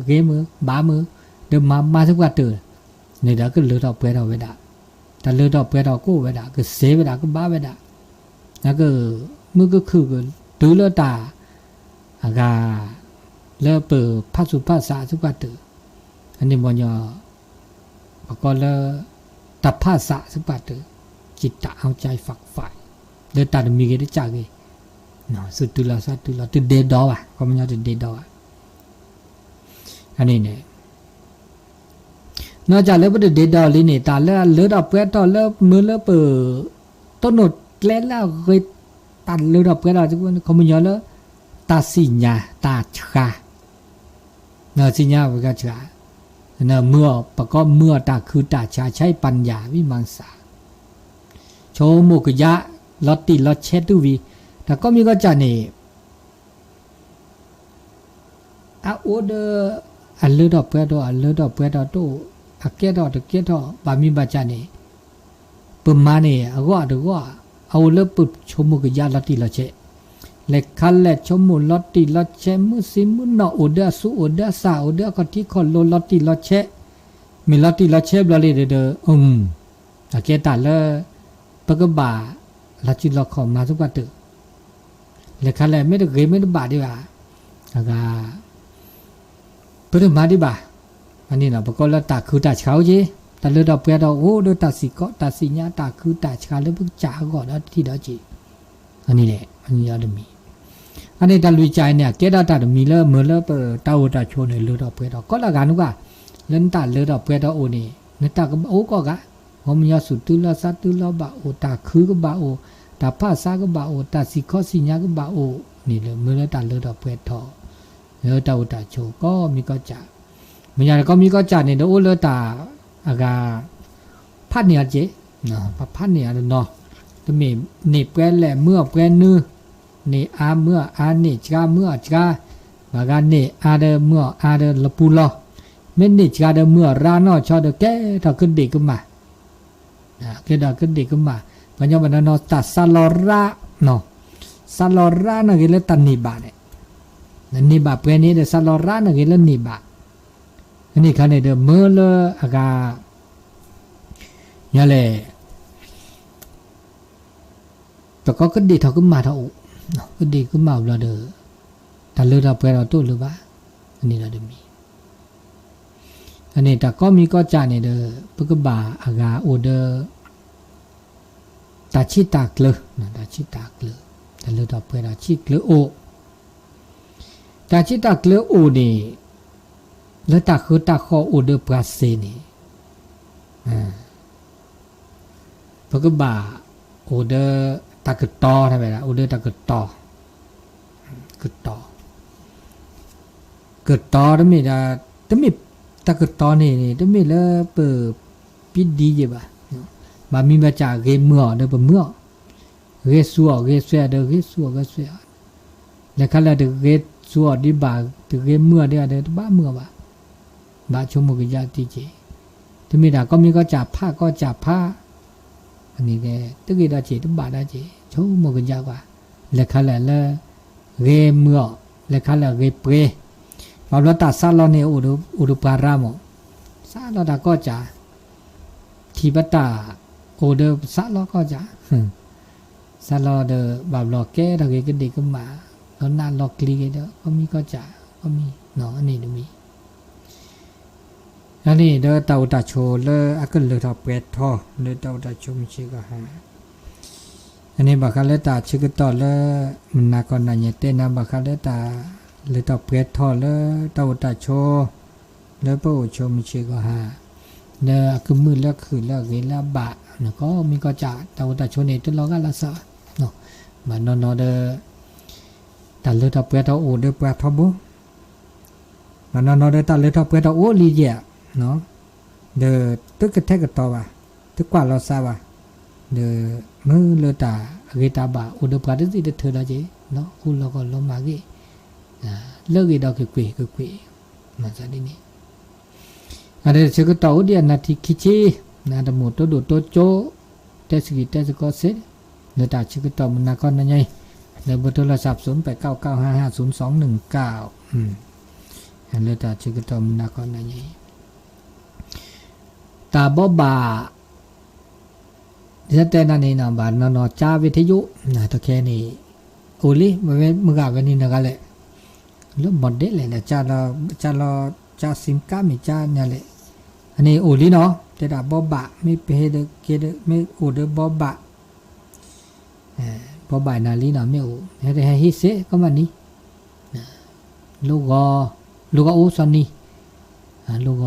เกมือบามือเดิมมาสักปัดเตอนี่เดี๋ยวก็เลือดออกเปลือกเวดาแต่เลือดออกเปลือกก็เวดาก็เสเวดาก็บ้าเวดาแล้วก็มือก็คือก็ตื้อเลือดตาอากาเลือดเปิดภาษาสักปัดเตออันนี้มันยอก็เลยตัดภาษาสักปัดเตอจิตตะเอาใจฝักใฝ่เดินตาดมีกันได้จากไงเนาะสุดตุลาตุเดดอว่ะก็มันยอดเดดออันนี้เนี่ยนอกจากเรื่องเดดอลีนี่ตาเลือดออกเพื่อต่อเลือดมือเลือดเปิดต้นหนดเล่นแล้วเคยตัดเลือดออกเพื่อเราทุกคนเขามันยอดแล้วตาสิญญาตาชาเนาะสิญญาวิกาชาเนาะเมื่อประกอบเมื่อตาคือตาชาใช้ปัญญาวิมังสาโชโมกยะลอตติลอเชตุวีแต่ก็มีก็จะเนี่ยอาโอเดอันเลือดออกเพื่อตัวอันเลือดออกเพื่อตัวตู้อักเกตอตะเกตอบามีบาจาเนี่ยปุ่มมาเนี่ยก็เอาเลือดปุ๊บโชโมกยะลอตติลอเชเล็กคันเล็กชมมูลอตติลอเชมุสิมุนอโอเดสุโอเดสาโอเดก็ที่คนลอตติลอเชมีลอตติลอเชบลาลีเดอาเกตาเลปกบ่าลาจิลอคอมาสุกตึเล็กคันเล็กไม่ได้เกยไม่ได้บาดีว่าอากาเพื่อมาดีบ่าอันนี้เราปกละตาคือตาเช้าจีต แต่เลยดอกเปดโอ้เดตัดสิก็ตัดสิญาตาคือตาชาเลยเพิ่งจ่าก่อนแล้วที่ดอจีอันนี้แหละอันนี้เราจะมีอันนี้ตาลุยใจเนี่ยเกดาตามีเลเมื่อเลเปตาโอตาโชเนี่ยเลยดอกเปดก็ละกันนุกะเล่นตาเลยดอกเปดโอนี่เนี่ยตาก็โอ้ก็กะผมยาสุดตุลาสัตตุลาบะโอตาคือก็บะโอตาภาษาก็บะโอตาสิข้อสิญาก็บะโอนี่เลยเมื่อเลตาเลยดอกเปดทอเลตาโอตาโชก็มีก็จ่าเมื่อก็มีก็จ่าเนี่ยโอเลตาอากาพัดเนี่ยเจเนาะพัดเนี่ยเนาะตมีนี่เปแหละเมื่อเปนื้อนี่อาเมื่ออานี่จ้าเมื่อจ้าบางการนี่อาเดเมื่ออาเดละปูลอเม่นนี่จ้าเดเมื่อร้านนอชอเดแก่ถ้าขึ้นดีขึ้นมาเกิดขึ้นดีขึ้นมาปัญญาบันนอตัดซาลอระเนาะซาลอระนั่นคือเรื่องตันนิบาเนี่ยนิบาเปนี้เดซาลอระนั่นคือเรื่องนิบาอันนี้คันเดเมื่อละอากาเนี่ยแหละแต่ก็ขึ้นดีเท่าขึ้นมาเท่าขึ้นดีขึ้นมาเราเดอแต่เลือเราเปเราตู้หรือวะอันนี้เราเดมีอันนี้แต่ก็มีก็จ่าเนี่ยเดอปกบ่าอากาโอเดอตาชิตากเลยนะตาชิตากเลยแต่เลือเราเปเราชิกเลยโอตาชิตากเลยโอนี่แล้วตาคือตาคอโอเดอปราเซนี่ปกบ่าโอเดอตากึดต่อใช่ไหมล่ะโอเดอตากึดต่อกึดต่อกึดต่อแล้วมีตากึดต่อนี่แล้วมีแล้วเปิดปิดดีจ้ะบ่ามีมาจากเกมเมื่อเด้อเมื่อเกสัวเกเสียเด้อเกสัวเกเสียแล้วคันละเด้อเกสัวดิบ่าเด้อเกเมื่อเด้อบ้าเมื่อบ่าชมกยาติเจถ้ามีดาก็มีก็จับผ้าก็จับผ้าอันนี้แกตึกได้เจตึบาได้เจชมมกันยากว่าแล้วคันละเรเมื่อแล้วคันละเรเปรพอเราตัดซาลอเนี่ยอุดปารามซาลอดาก็จะทีบัตตาโอเดซาลอก็จะซาลอเดบาบลอแกตะเกก็ดีก็มาแล้วนานลอกลีเด้อก็มีก็จะก็มีเนาะอันนี้มีอันนี้เดอเตาตาโชเลอก็เลยทอเป็ดทอเลยเตาตาโชมิชิก็หาอันนี้บักคาเลตาชิกต่อเลมันนาก่อนนายเตนะบักคาเลตาเลยตอเป็ดทอเลเตาตาโชเลปโอโชมิชิก็หาเดอคือมือแล้วคือแล้วเกลาบะเนาะก็มีก็จะเตาตาโชนี่ตลอก็ละซะเนาะมันนอเดอตาเลยตอเป็ดทอโอเดเป็ดทอบ่มันนอเดอตาเลยตอเป็ดทอโอลีเจเนาะเดอตึกกระแทกกระตอว่าตึกกว่าเราซาว่าเดอมือเลตาเกตาบะอุดปาดสิเดเธอละเจเนาะคุณเราก็ลงมาเกเลิกอีดอกคือกุยมาซะดินี่อันเดชก็ตอเดียนาทีคิชินาดหมดตัวดูตัวโจเตสกิเตสก็เสเลตาชิกตอมันนาคอนนั่นไงเดอเบอร์โทรศัพท์0899550219อันเลตาชิกตอมันนาคอนนั่นไงตาบบาจะแต่นั่นนี่นะบานนอจ้าวิทยุนะตะแค่นี้โอลิมึงกะวันนี้นะกันแหละแล้วหมดเด็ดเลยนะจ้าเราจ้าซิมก้ามีจ้าเนี่ยแหละอันนี้โอลิเนาะแต่ดาบบะไม่เพเดเกเดไม่โอเดบบะบบะนาลีเนาะไม่โอแต่ให้ฮิเซก็มันนี้ลูกโอซอนนี่ลูก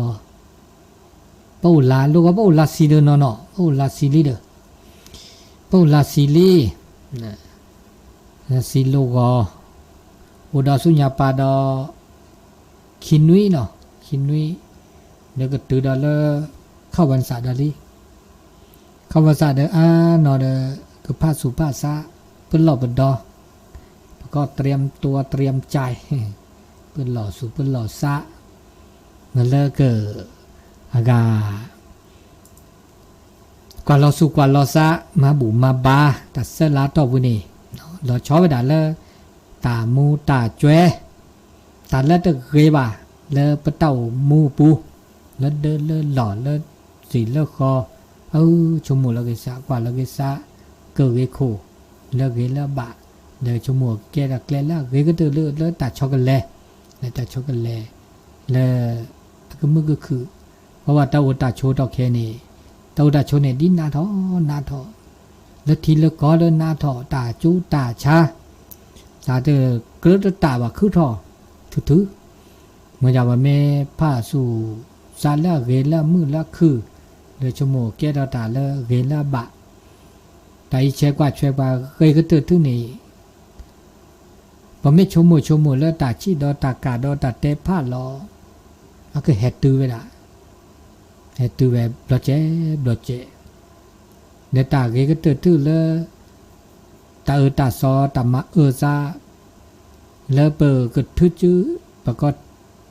ปูลาลูกก็ปูลาซีเดอเนาะปูลาซีลีเดอปูลาซีลีนะซีลูกก็อุดาสุญญาปาดอคินุยเนาะคินุยเด็กก็ตื่นดอลเข้าวันศาสตร์ดอลีเข้าวันศาสตร์เดอเนาะเดอคือผ้าสุผ้าซาเปิ้นหล่อเปิ้นดอก็เตรียมตัวเตรียมใจเปิ้นหล่อสุเปิ้นหล่อซาเมื่อเลิกเกิดอากากว่าเราสุกว่าเราซะมาบุมาบาตัดเสลาต่อบุนี่เราชอบไปด่าเลยตามูตาจ้วยตัดแล้วตะเกยบ่าเลยปะเต่ามูปูแล้วเดินเลยหล่อเลยสีเลยคอชมูเราเกษากว่าเราเกษาเกิดเกโคเลยเกลบะเดี๋ยวชมูเกลักเล่แล้วเกก็เดินเลยตัดช็อกโกแลตเลยตัดช็อกโกแลตเลยก็มือก็คือพอ ราะว่าตาอุตาโชตอแค่นี้ตาอุตาโชเนี่ยดินนาทอแล้วทีละก็เลยนาทอตาจูตาชาตาเตอกระดตาว่าคือทอถือเมื่อจะว่าแม่ผ้าสู่ซาละเกละมือละคือเดชโมแกดตาละเกละบะแต่อีเชกว่าช่วยว่าเคยก็ตื่นถึงนี่พอไม่ชมโมแล้วตาชีดอตากาดอตาเตผ้าลอก็คือเฮตือเวลาเฮตือแบบบลเจเดตาเกก็ตื่นถึงเลยตาตาซอตามาซาแล้วเปิดก็ทึกจื้อปะก็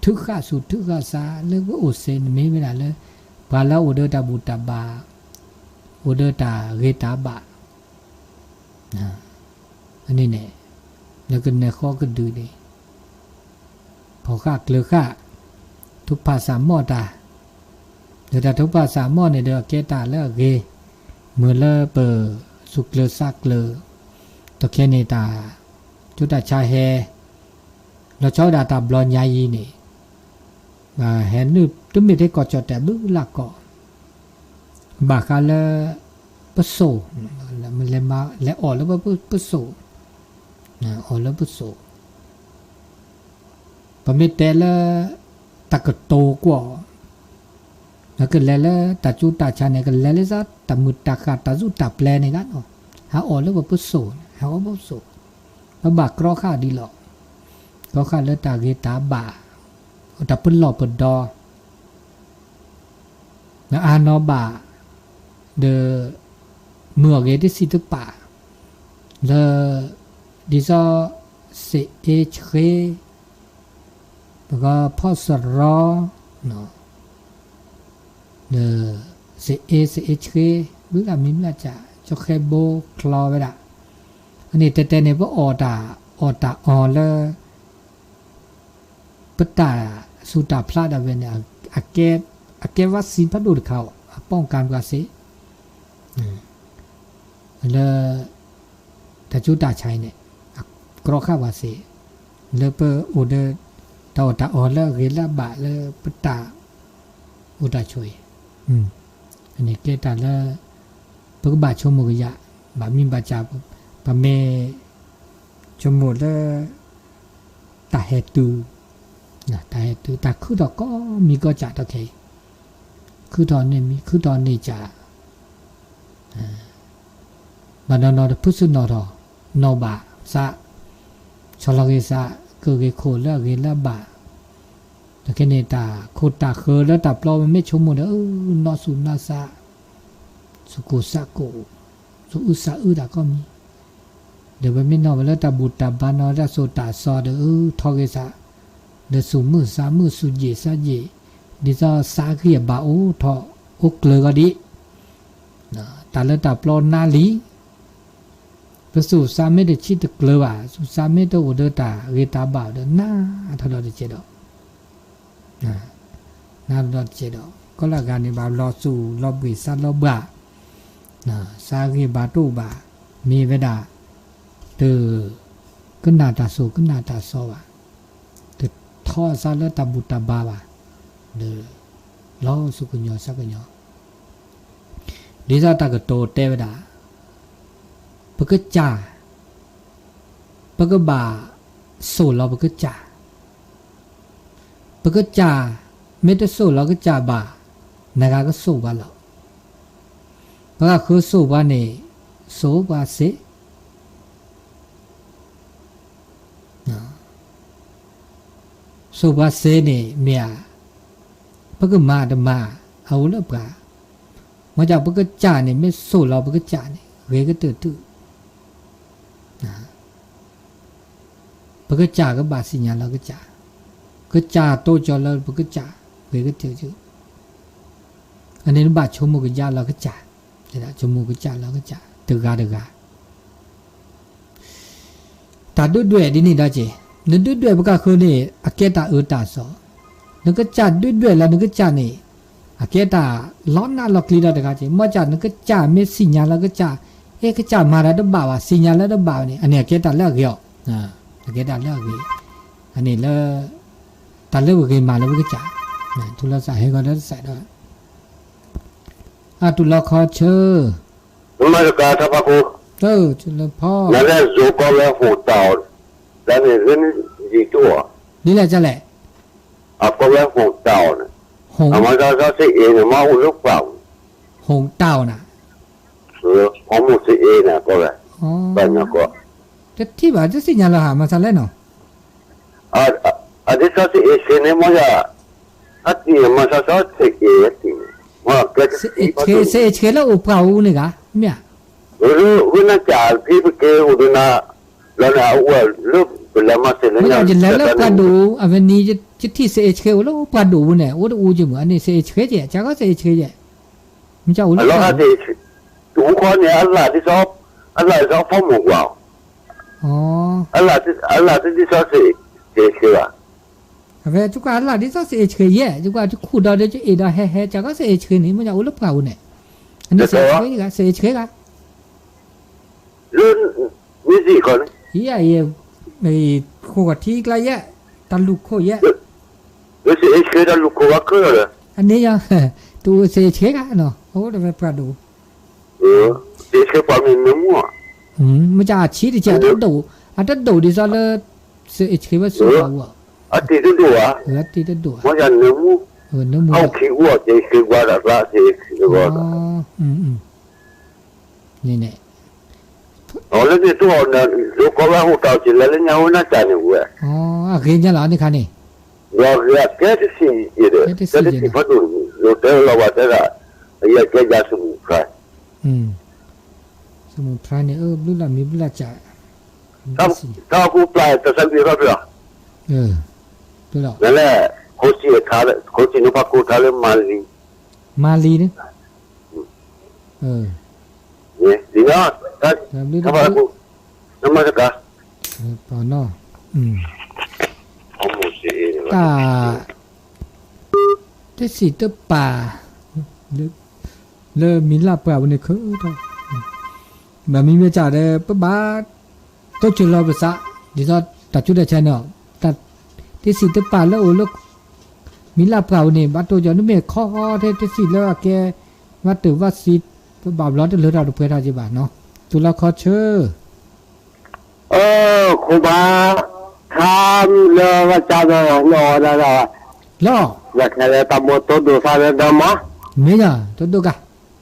ทึกข้าสุดทึกข้าซาแล้วก็อุเซนไม่เวลาเลยพาแล้วอุเดตาบุตาบาอุเดตาเกตาบะอันนี้เนี่ยแล้วก็ในข้อก็ดูดิพอข้าเกลือข้าทุกภาษาหม้อตาเดี๋ยวทุกภาษาหม้อเนี่ยเดี๋ยวเกตาแล้วเกเมื่อเลิกเปิดสุกเกลือซักเกลือตัวแค่ในตาจุดตาชาเฮเราชอบดาตาบลอนยายีนี่เห็นนึกตุ้มไม่ได้กอดจอดแต่บึ้งหลักก่อบากาเลปโซมันเลยมาแล้วอ่อนแล้วปโซอ่อนแล้วปโซพอไม่แต่ละตะกโตกว่าแล้วก็แล้วตาจูตาชาเนี่ยก็แล้วซะตามุตาขาตาจูตาแปลในกันหาอ่อนแล้วปโซหาว่าปโซแล้วบากกรอข้าดีหรอกก็ข้าแล้วตาเกตาบาแต่เปิ้นหล่อเปิ้นดอแล้วอานอบาเดเมื่อเกที่สิทธิ์ป่าแล้วดิซอเซเอชเคแล้วก็พ่อสรอเนาะเดเซเอชเคบึกอามิมละจ้ะจเคโบคลอไว้ละอันนี้แต่เนี่ยพวกอตาแล้วปตาสุตาพลาดเอาไว้เนี่ยอาเกวัคซีนพัดดูดเขาป้องกันกันสิแล้วแต่จุดตาใช้เนี่ยกรอกข้าวว่าสิแล้วเปออุดตาตาอ่อนแล้วเกล้าบะแล้วปตาอุตาช่วยอันนี้เกตาแล้วปกบาชมมุกยะบามีบาจาปะเมชมมุแล้วตาเฮตูแต่ตัวแต่คือดอกก็มีก็จ่าตะเคคือตอนนี้มีคือตอนนี้จ่าบันนอพุสุนอรอนอบาซะชลกิสะคือเกโคแล้วเกละบาแต่แค่นี้ตาโคตาเคอแล้วตาปลอมันไม่ชมหมดนอสุนาซะสุกุสะโกสุอุสะดาก็มีเดี๋ยวไม่นอแล้วตาบุตตาบานอแล้วโซตาซอเดทอเกสะเดสุมือสามือสุเยสะเยดิซาสาเกียบาโอทอโอเกลือก็ดีตาเลตาปลอนนาลีปสุสาไม่ได้ชิดเกลือว่าสุสาไม่ได้อุดตาเกตาบาเดน่าทะเลเจดอน่าดอเจดอก็ละการนี่บาลอสู่ลอบิสัลลอบาสาเกียบาตุบามีเวดาเตก็นาตาสูก็นาตาโซวาท่อซาเลตาบุตาบาวาเดล้อสุกุญญาสักญาดิซาตากโตเตวดาปกจ่าปกบาโซลอปกจ่าปกจ่าไม่ได้โซลอก็จ่าบานากาก็โซบาลอปกคือโซบาเนโซบาเซสุภาเสนีเมียปกมาดมาเอาละปะมาจากปกจ่าเนี่ยไม่สู้เราปกจ่าเนี่ยเวก็ตื่นปกจ่าก็บาสิญญาเราก็จ่าโตจอเราปกจ่าเวก็ตื่นอันนี้บาชมุกจ่าเราก็จ่าใช่ไหมชมุกจ่าเราก็จ่าตึกาตาด้วยดินี่ได้เจนึกด้วยปกคือนี่อาเกตาตาสอนึกจ่าด้วยแล้วนึกจ่านี่อาเกตาล้อนหน้าล็อกลีดาตะกาเจเมื่อจ่านึกจ่าไม่สิญญาแล้วก็จ่าก็จ่ามาแล้วบ่าวสิญญาแล้วบ่าวนี่อันนี้อาเกตาเลิกเกี่ยวอาเกตาเลิกเกี่ยวอันนี้เลิกตาเลิกก็มาแล้วก็จ่าทุลสาให้ก็ได้ใส่ด้วย ตุลาคอเชอมาจากการทัพกูเจริญพ่อนั่นแหละโจก็แล้วหูเต่าแล้วนี่เรื่องยี่ตัวนี่แหละจะแหละก็แล้วหูเต่านะมาจากที่เองมาอุลุกเปล่าหงเต่าน่ะของมุสเองนะก็เลยเป็นนะก็จะที่บ้านจะสิ่งอะไรหามาสั่นแล้วเนาะที่เขาที่เอเชียเนี่ยมันจะที่มันจะเขาที่เอที่ว่าเกิดเชแล้วอุปราอูนี่กะเนี่ยรู้น่าจะพี่ไปเกี่ยวดูนะแล้วนะว่ารูปเป็นแล้วมาเสร็จแล้วเนี่ยจะแล้วปลาดูอันนี้จะที่เชแล้วปลาดูเนี่ยว่าอูจิ๋มอันนี้เชเจ๊จ้าก็เชเจ๊มันจะอูแล้วที่ทุกคนเนี่ยอะไรที่ชอบอะไรชอบฟ้องหมู่ว่าอะไรที่ชอบเชเจ๊เว้ยจุกอะไรที่ชอบเชเจ๊เนี่ยจุกจุกคู่ดาวเดี๋ยวจะเอ็ดาเฮ่จ้าก็เชเจ๊นี่มันจะอูแล้วปลาอูเนี่ยอันนี้เชเจ๊ก็เชเจ๊ก็รุ่นมีสี่คนเฮียไอ้คู่กับที่ไกลเนี่ยตลุกโคเยอะรู้สึกเคยตลุกโคว่าเคยเลยอันนี้ยังตัวเสียเช็คอ่ะเนาะโอ้เดี๋ยวไปปราดูเสียเช็คความมีเนื้อมั่วมันจะชี้ดิจ้ะตัดดูดิซะเลยเสียเช็คว่าสู้อ่ะตีตัดดูอ่ะตีตัดดูมันจะเนื้อมั่วเนื้อมั่วเอาขี้วัวเจ๊ขี้วัวละละเจ๊ขี้วัวนี่เนี่ยแล้วที่ตัวนั้นลูกก็ว่าหัวเก่าจิแล้วเนี่ยหัวน่าจะเนี่ยเว้ยเรียนยังหรอนี่ค่ะนี่เราเรียกแค่ที่สี่เด้อแค่ที่สี่พัดดูเราเจอเราว่าแต่ละอย่าแค่ยาสมุนไพรสมุนไพรเนี่ยรู้ละมีบุญจ่าถ้ากูปลายจะสั่งดีก็เปล่าตัวละนั่นแหละโคชิทาร์โคชินุภาคูทาร์มาลีเนี่ยเนี่ยดีนะถ้าว่ากูน้ำมันจะกะปอนอตาที่สีตป่าเลมิลาป่าวันนี้คือแบบมีเมียจ่าเด้อป้าต้องจุดรอภาษาดิฉันตัดจุดได้ใช่เนาะตัดที่สีตป่าแล้วโอ้ลูกมิลาป่าวันนี้บัดตัวจอนุ่มเมฆข้อที่สีแล้วแกว่าตื่นว่าสีบาปร้อนจะเลือดเราดูเพื่อทาจิบาเนาะตุลาคอเชอครูบาทำเลยว่าจะรอได้หรออยากให้ตามมตัวดูซาเดมะไม่จ้ะตัวดูกัน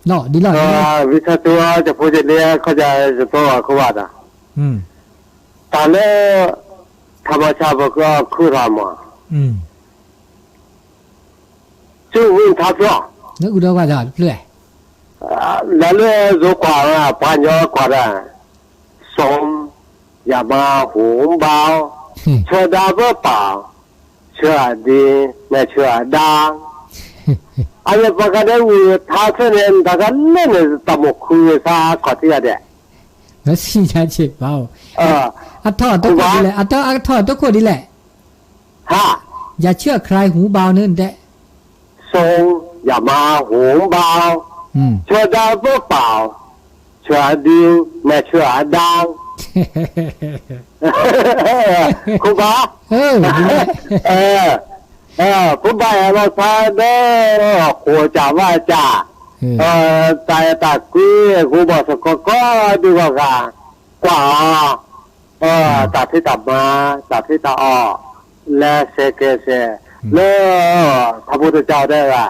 เนาะดีละวิชาตัวจะพูดเรื่องเขาจะตัวเขาว่าด่ะแต่เนี่ยธรรมชาติก็คือรามาจู่วิ่งทับล้อนึกดูว่าจะเปลี่ยแล้วเนี่ยรู้กว่าพันยอกว่าสมอย่ามาหูเบาเชื่อดาวก็เปล่าเชื่อดีไม่เชื่อดังอะไรประการนี้ท้าเส้นแต่กันเล่นตมุคุยซาขอที่อะไรแล้วสิ่งที่เจ็บเบาทอดตัวคนดีแหละทอดตัวคนดีแหละอย่าเชื่อใครหูเบาเนื่นแต่ทรงอย่ามาหูเบาเชื่อดาวก็เปล่าเชื่อดีไม่เชื่อดังคุณป้าคุณป้าเราทานได้หัวจ่าว่าจ่าใจตะกี้คุณบอกสกก็ดีกว่ากว่าตัดที่ตัดมาตัดที่ตัดออกและเสกเสแล้วพระพุทธเจ้าได้ละ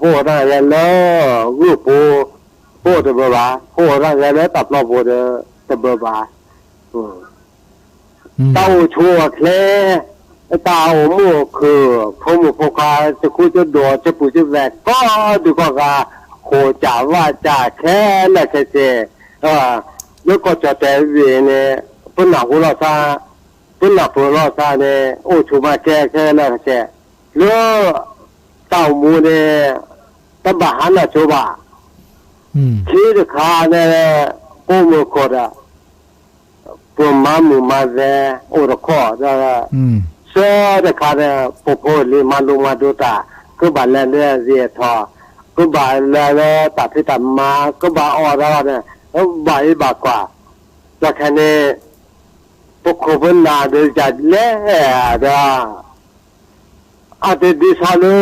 พูดได้แล้วรูปพูดตัวบ้าพูดได้แล้วตัดรอบพูดตัวบ้าเต้าชัวเคลเต้าหมูคือพวกหมูพวกเขาจะคุยจะโดดจะปูจะแหวกก็ดูก็กาโคจ่าว่าจ่าแค่นั่นแค่เจแล้วก็จะแต่เวียเนี่ยปุ่นหนักหัวเราซาปุ่นหนักหัวเราซาเนี่ยโอ้ชูมาแค่นั่นแค่แล้วเต้าหมูเนี่ยตั้งบ้านน่ะชัวบ้าคิดขาเนี่ยโอ้หมูโคตรตัวมาหมูมาเร่โอ้รข้อจะเชื่อเด็กขาเนี่ยพวกคนลีมาลุมาดูตาก็บาลเล่เรียทอก็บาลเล่ตัดที่ตัดมาก็บาออแล้วเนี่ยแล้วบาอีบากว่าแล้วแค่นี้พวกคนเป็นนาเดือดจัดเล่ด้าอาจจะดีซาลู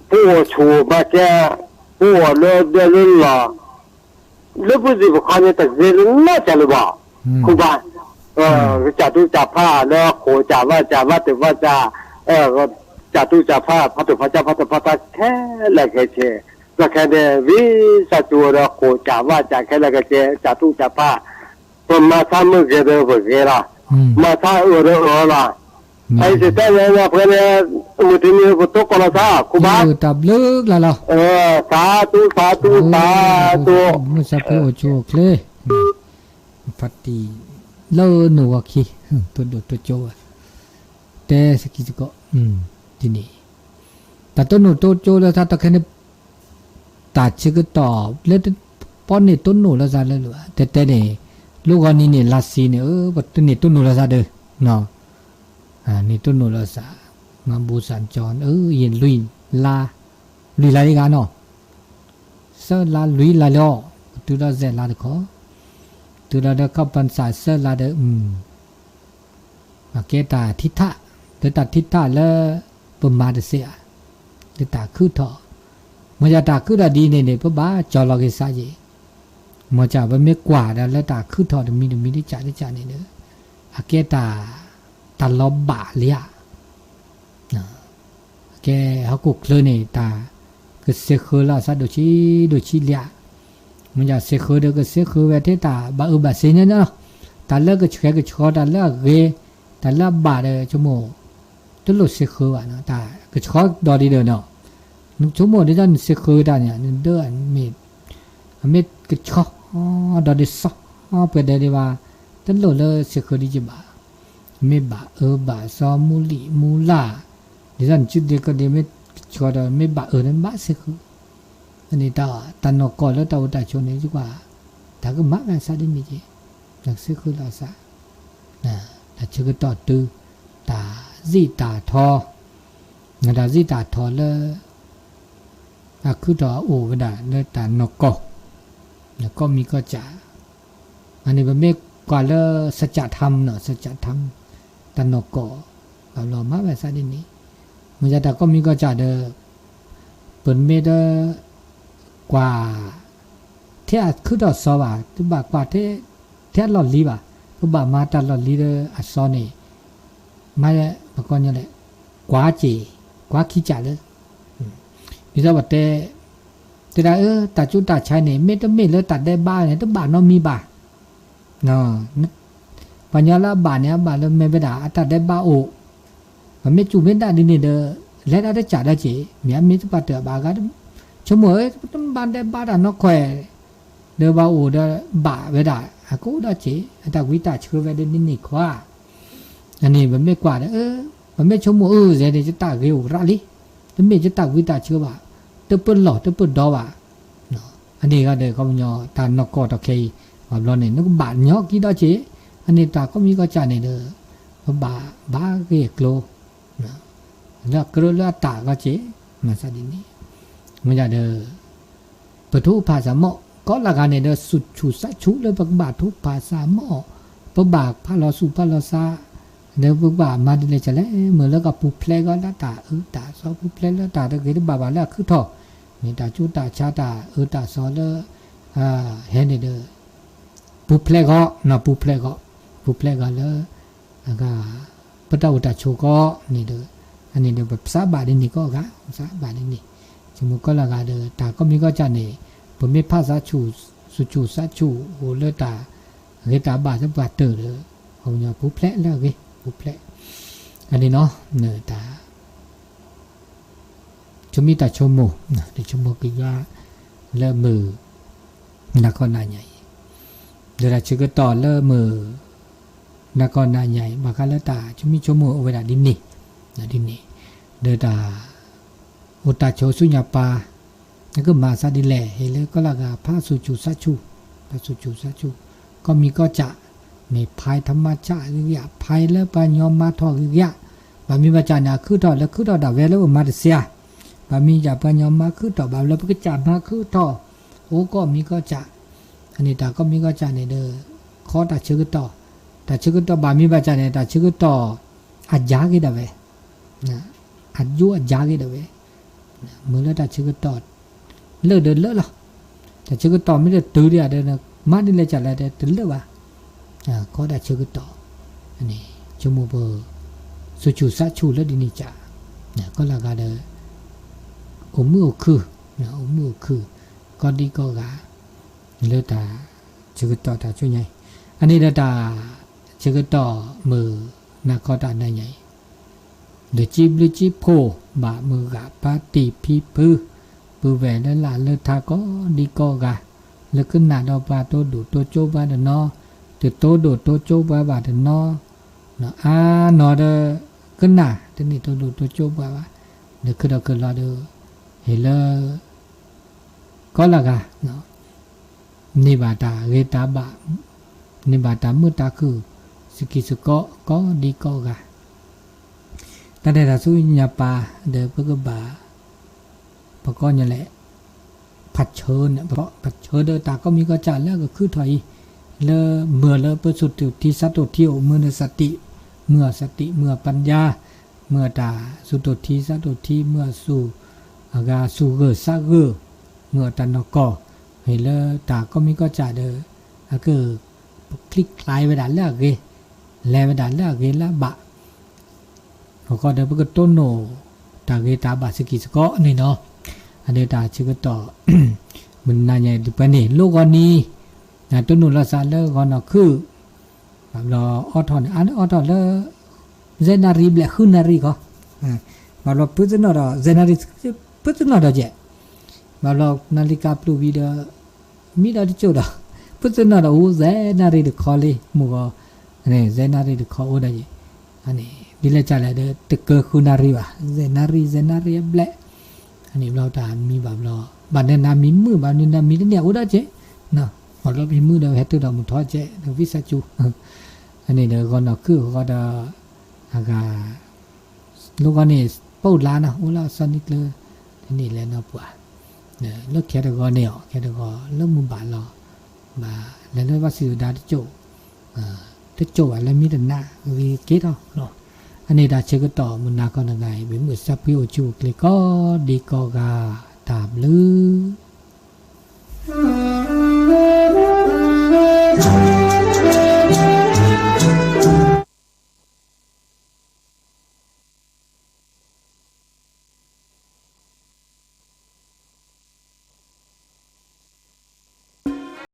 ผู้ชูมาแก่我那那人了，那不是不看见的人那家了吧？对吧？假都假怕那火假ว่าแต่ว่าจะ假都假怕พัดพัดจะพัดพัดแค่ละแค่เชละแค่เนี่ยวิสัจวระ火假ว่าจะแค่ละแค่เช假都假怕ผมมาทำมือเกลือเกลือมาทำละไอ้สิแต่เนี่ยเพื่อนเนี่ยมือที่มีประตูคนละซาคุบ้าตับลึกละสาธุมุสาเพอโชเคลฟัตติเลหนูวะคีตัวโดตัวโจแต่สกิจก็ทีนี้แต่ตัวหนูตัวโจแล้วถ้าตะแค่นี้ตัดชิกตอบแล้วป้อนนี่ตัวหนูแล้วซะแล้วแต่เนี่ยลูกคนนี้เนี่ยลาซีเนี่ยปัตตัวนี่ตัวหนูแล้วซะเด้อเนาะนี่ตัวหนูแล้วซะมาบูสันจรเย็นลุยลาอีกอ่ะเนาะเซลาลุยลาแล้วตัวละเซลาเด้อขอตัวละเด้อกับปันสายเซลาเด้อมาเกตาทิทะเดตาทิทะแล้วปมาเดเสียเดตาคือทอมันจะตาคือดีเนี่ยปะบ้าจอลอกิซาเยมันจะบ่ไม่กว่าแล้วตาคือทอมีได้จ่าเนี่ยเด้ออาเกตาตาลอบะเลียแกเฮากุกเลยนี่ตาก็เสคอละซะโดชิเลียมันจะเสคอเด้อก็เสคอเวเทตาบะบะเสเนี่ยเนาะตาเลิกก็แค่ก็ชอตาเลิกเกตาละบะเด้อชั่วโมงตุลุเสคออ่ะเนาะตาก็ชอดอดีเด้อเนาะชั่วโมงที่นั่นเสคอตาเนี่ยเด้อมีก็ชอดอดิซอเปเดดิว่าตุลุเลเสคอดิจิบะมีบะบะซอมูลาดิฉันจุดเดียวก็ได้ไม่ชอดไม่บะนั้นบะเสกอันนี้ตานกอแล้วตาอุตาชนนี่ดีกว่าแต่ก็มักแบบซาดิมีเจหลักเสกลาซาแต่ชื่อก็ต่อตื้อตาจีตาทอตาจีตาทอแล้วคือต่อโอ้ก็ได้แล้วตานกอแล้วก็มีก็จะอันนี้มันไม่กว่าแล้วสัจธรรมเนาะสัจธรรมตานกอเรามักแบบซาดิมีมันจะแต่ก็มีก็จะเดเปิดเมดกว่าเที่ยคือดอกซอว่าตุบากว่าเที่ยหลอดลีบ่ะตุบามาตลอดลีอัสซอนี่มาบกอนเนี่ยแหละกว่าจีกว่าขี้จ่าเลยนี่ซะว่าแต่ได้ตาจุตาใช้เนี่ยเมแล้วตัดได้บ้าเนี่ยตุบาเนาะมีบ่าเนาะปัญญาละบาเนี่ยบาแล้วไม่ไปด่าตัดได้บ้าโอไม่จูไม่ได้นี่เด้อแล้วได้จ่าได้จีเมียมีตุปัตเตบาก็ชั่วโมงต้องบานได้บาดานกแควเด้อบ่าโอเด้อบาเวดากูได้จีแต่วิตาชื่อเวดนี่ขวาอันนี้มันไม่กว่ามันไม่ชั่วโมงเดี๋ยวจะตากอยู่ราลิมันไม่จะตากวิตาชื่อว่าตะเปิ้นหล่อตะเปิ้นดอว่าเนาะอันนี้ก็เด้อเขาญอตานกกอตะเคว่าล้อนี่นึกบาดญอกี่ดอจีอันนี้ตาก็มีก็จ่านี่เด้อบาเกโกแล้วกระละตาก็เจมาซะดินี่มันจะเด้อปะทุภาษาหมอก็ละกันเนี่ยเด้อสุดชูสัชุเลยบักบาทุภาษาหมอปะบากพะลอสุพะลอซาเด้อบักบามาดิเลยจะแล้วเมื่อแล้วก็ปุเพลก็ละตาตาซอปุเพลละตาตะเกดบาบาละคือทอนี่ตาจุตาชาตาตาซอละเห็นเด้อปุเพลก็นะปุเพลก็แล้วก็ปะตาอุตาโชก็นี่เด้ออันนี้เดี๋ยวแบบซาบาดินี่ก็กะซาบาดินี่สมมุติก็ละกะเด้อตาก็มีก็จะนี่ผมมีภาษาชูสุจูซาชูโหเลตาเรตาบาซะบาเตอร์เด้อเอาญาผู้แพละแล้วเกผู้แพละอันนี้เนาะเนอตาจะมีตาชมโมดิชมโมกิยาเลมือนักก็นาใหญ่เดี๋ยวชื่อก็ต่อเลมือนักก็นาใหญ่บากาละตาจะมีชมโมเอาเวลาดินนี่ดินี่เดตาอุตาโชสุญญาปาแล้วก็มาซาดิแลเฮเลก็ละกาพระสุจูสัชูก็มีก็จะมีภายธรรมชาติอย่างภายแล้วปัญญามาทออย่างบามีปัจจานาคือต่อแล้วคือต่อดาเวแล้วมาเสียบามีจะปัญญามาคือต่อบาแล้วก็จะมาคือต่อโอ้ก็มีก็จะอันนี้ตาก็มีก็จะในเด้อขอตาชื่อต่อแต่ชื่อต่อบามีปัจจานาตาชื่อต่ออาญากี่ดาเวนะอายุอาญากี่ดาเวเมื่อแล้วตาชื่อต่อ เลิกเดินเลิกหรอแต่เชื่อก็ต่อไม่ได้ตื่นเดียเดินมาดิเลยจัดอะไรแต่ตื่นเลิกวะก็ได้เชื่อก็ต่ออันนี้ชั่วโมงเบอร์สุชูสัชูเลิกดีนี่จ้ะก็ละกันเด้อมือคือมือคือก็ดีก็กะเลิกตาเชื่อก็ต่อตาช่วยไงอันนี้ตาเชื่อก็ต่อมือนักก็ตาในไงเดือจีบหรือจีโพบะมือกะปาติพีพื้ปือแหวนแล้วหลานเลือทาก็ดีก็กะแล้วขึ้นหน้าดอกปลาโตดูโตโจบาเดนอติดโตดูโตโจบาบาเดนอนะนอเดขึ้นหน้าทีนี้โตดูโตโจบาเดี๋ยวขึ้นเราขึ้นรอเดเฮเลก็ละกะเนาะนิบาตาเรตาบะนิบาตามือตาคือสกิสก็ดีก็กะแต่ได้สุญญาปาเดปกบาปก็นี่แหละผัดเชิญเพราะผัดเชิญเดตาก็มีก็จัดแล้วก็คือถอยเลเมื่อเลประสุทธิที่สัตว์ที่เมื่อสติเมื่อปัญญาเมื่อตาสุตติสัตว์ที่เมื่อสู่อากาสู่เกสะเกเมื่อตันก็เฮเลตาก็มีก็จัดเดก็คลิกคลายไปด่านแล้วเกแลไปด่านแล้วเกละบะก็เดปก็ต้นโนตาเกตาบาสกิสก็นี่เนาะอันเดตาชื่อก็ต่อมันน่าใหญ่ดิปนี่โลกนี้นะต้นโนละซาเลก็เนาะคือแบบเราออทอนอันออทอนเลเจนารีเบลคือนารีก็แบบเราพูดถึงเราเจนารีพูดถึงเราเจ๊แบบเรานาฬิกาปลุกวิดามีได้จุดอ่ะพูดถึงเราโอ้เจนารีเดคอลีมัวเนี่ยเจนารีเดคอโอ้ได้อันนี้ดิเลจ่าเลยเด้อตึกเกอร์คุณนารีวะเจนารีเบลอันนี้เราตามมีแบบเราบัดเนี่ยนามีมือบัดเนี่ยนามีเนี่ยโอ้ได้เจ๊เนาะพอเรามีมือเดียวเฮ็ดตัวเราหมดท้อเจ๊เดี๋ยววิสัจูอันนี้เดี๋ยวก่อนเราคือก็ได้อากาลูกอันนี้ปูดลานะโอ้เราสนิทเลยทีนี้แล้วเนาะปัวเนี่ยเลิกแค่เดี๋ยวก่อนเนี่ยแค่เดี๋ยวก่อนเลิกมือบาเรามาแล้วเรื่องว่าสื่อดาที่โจที่โจอะไรมีแต่หน้าวิเกตเนาะอันนี้ดาเชื่อก็ต่อมุนนาก็ยังไงเป็นมือซับพิโอจูเลยก็ดีก็กาตามลือ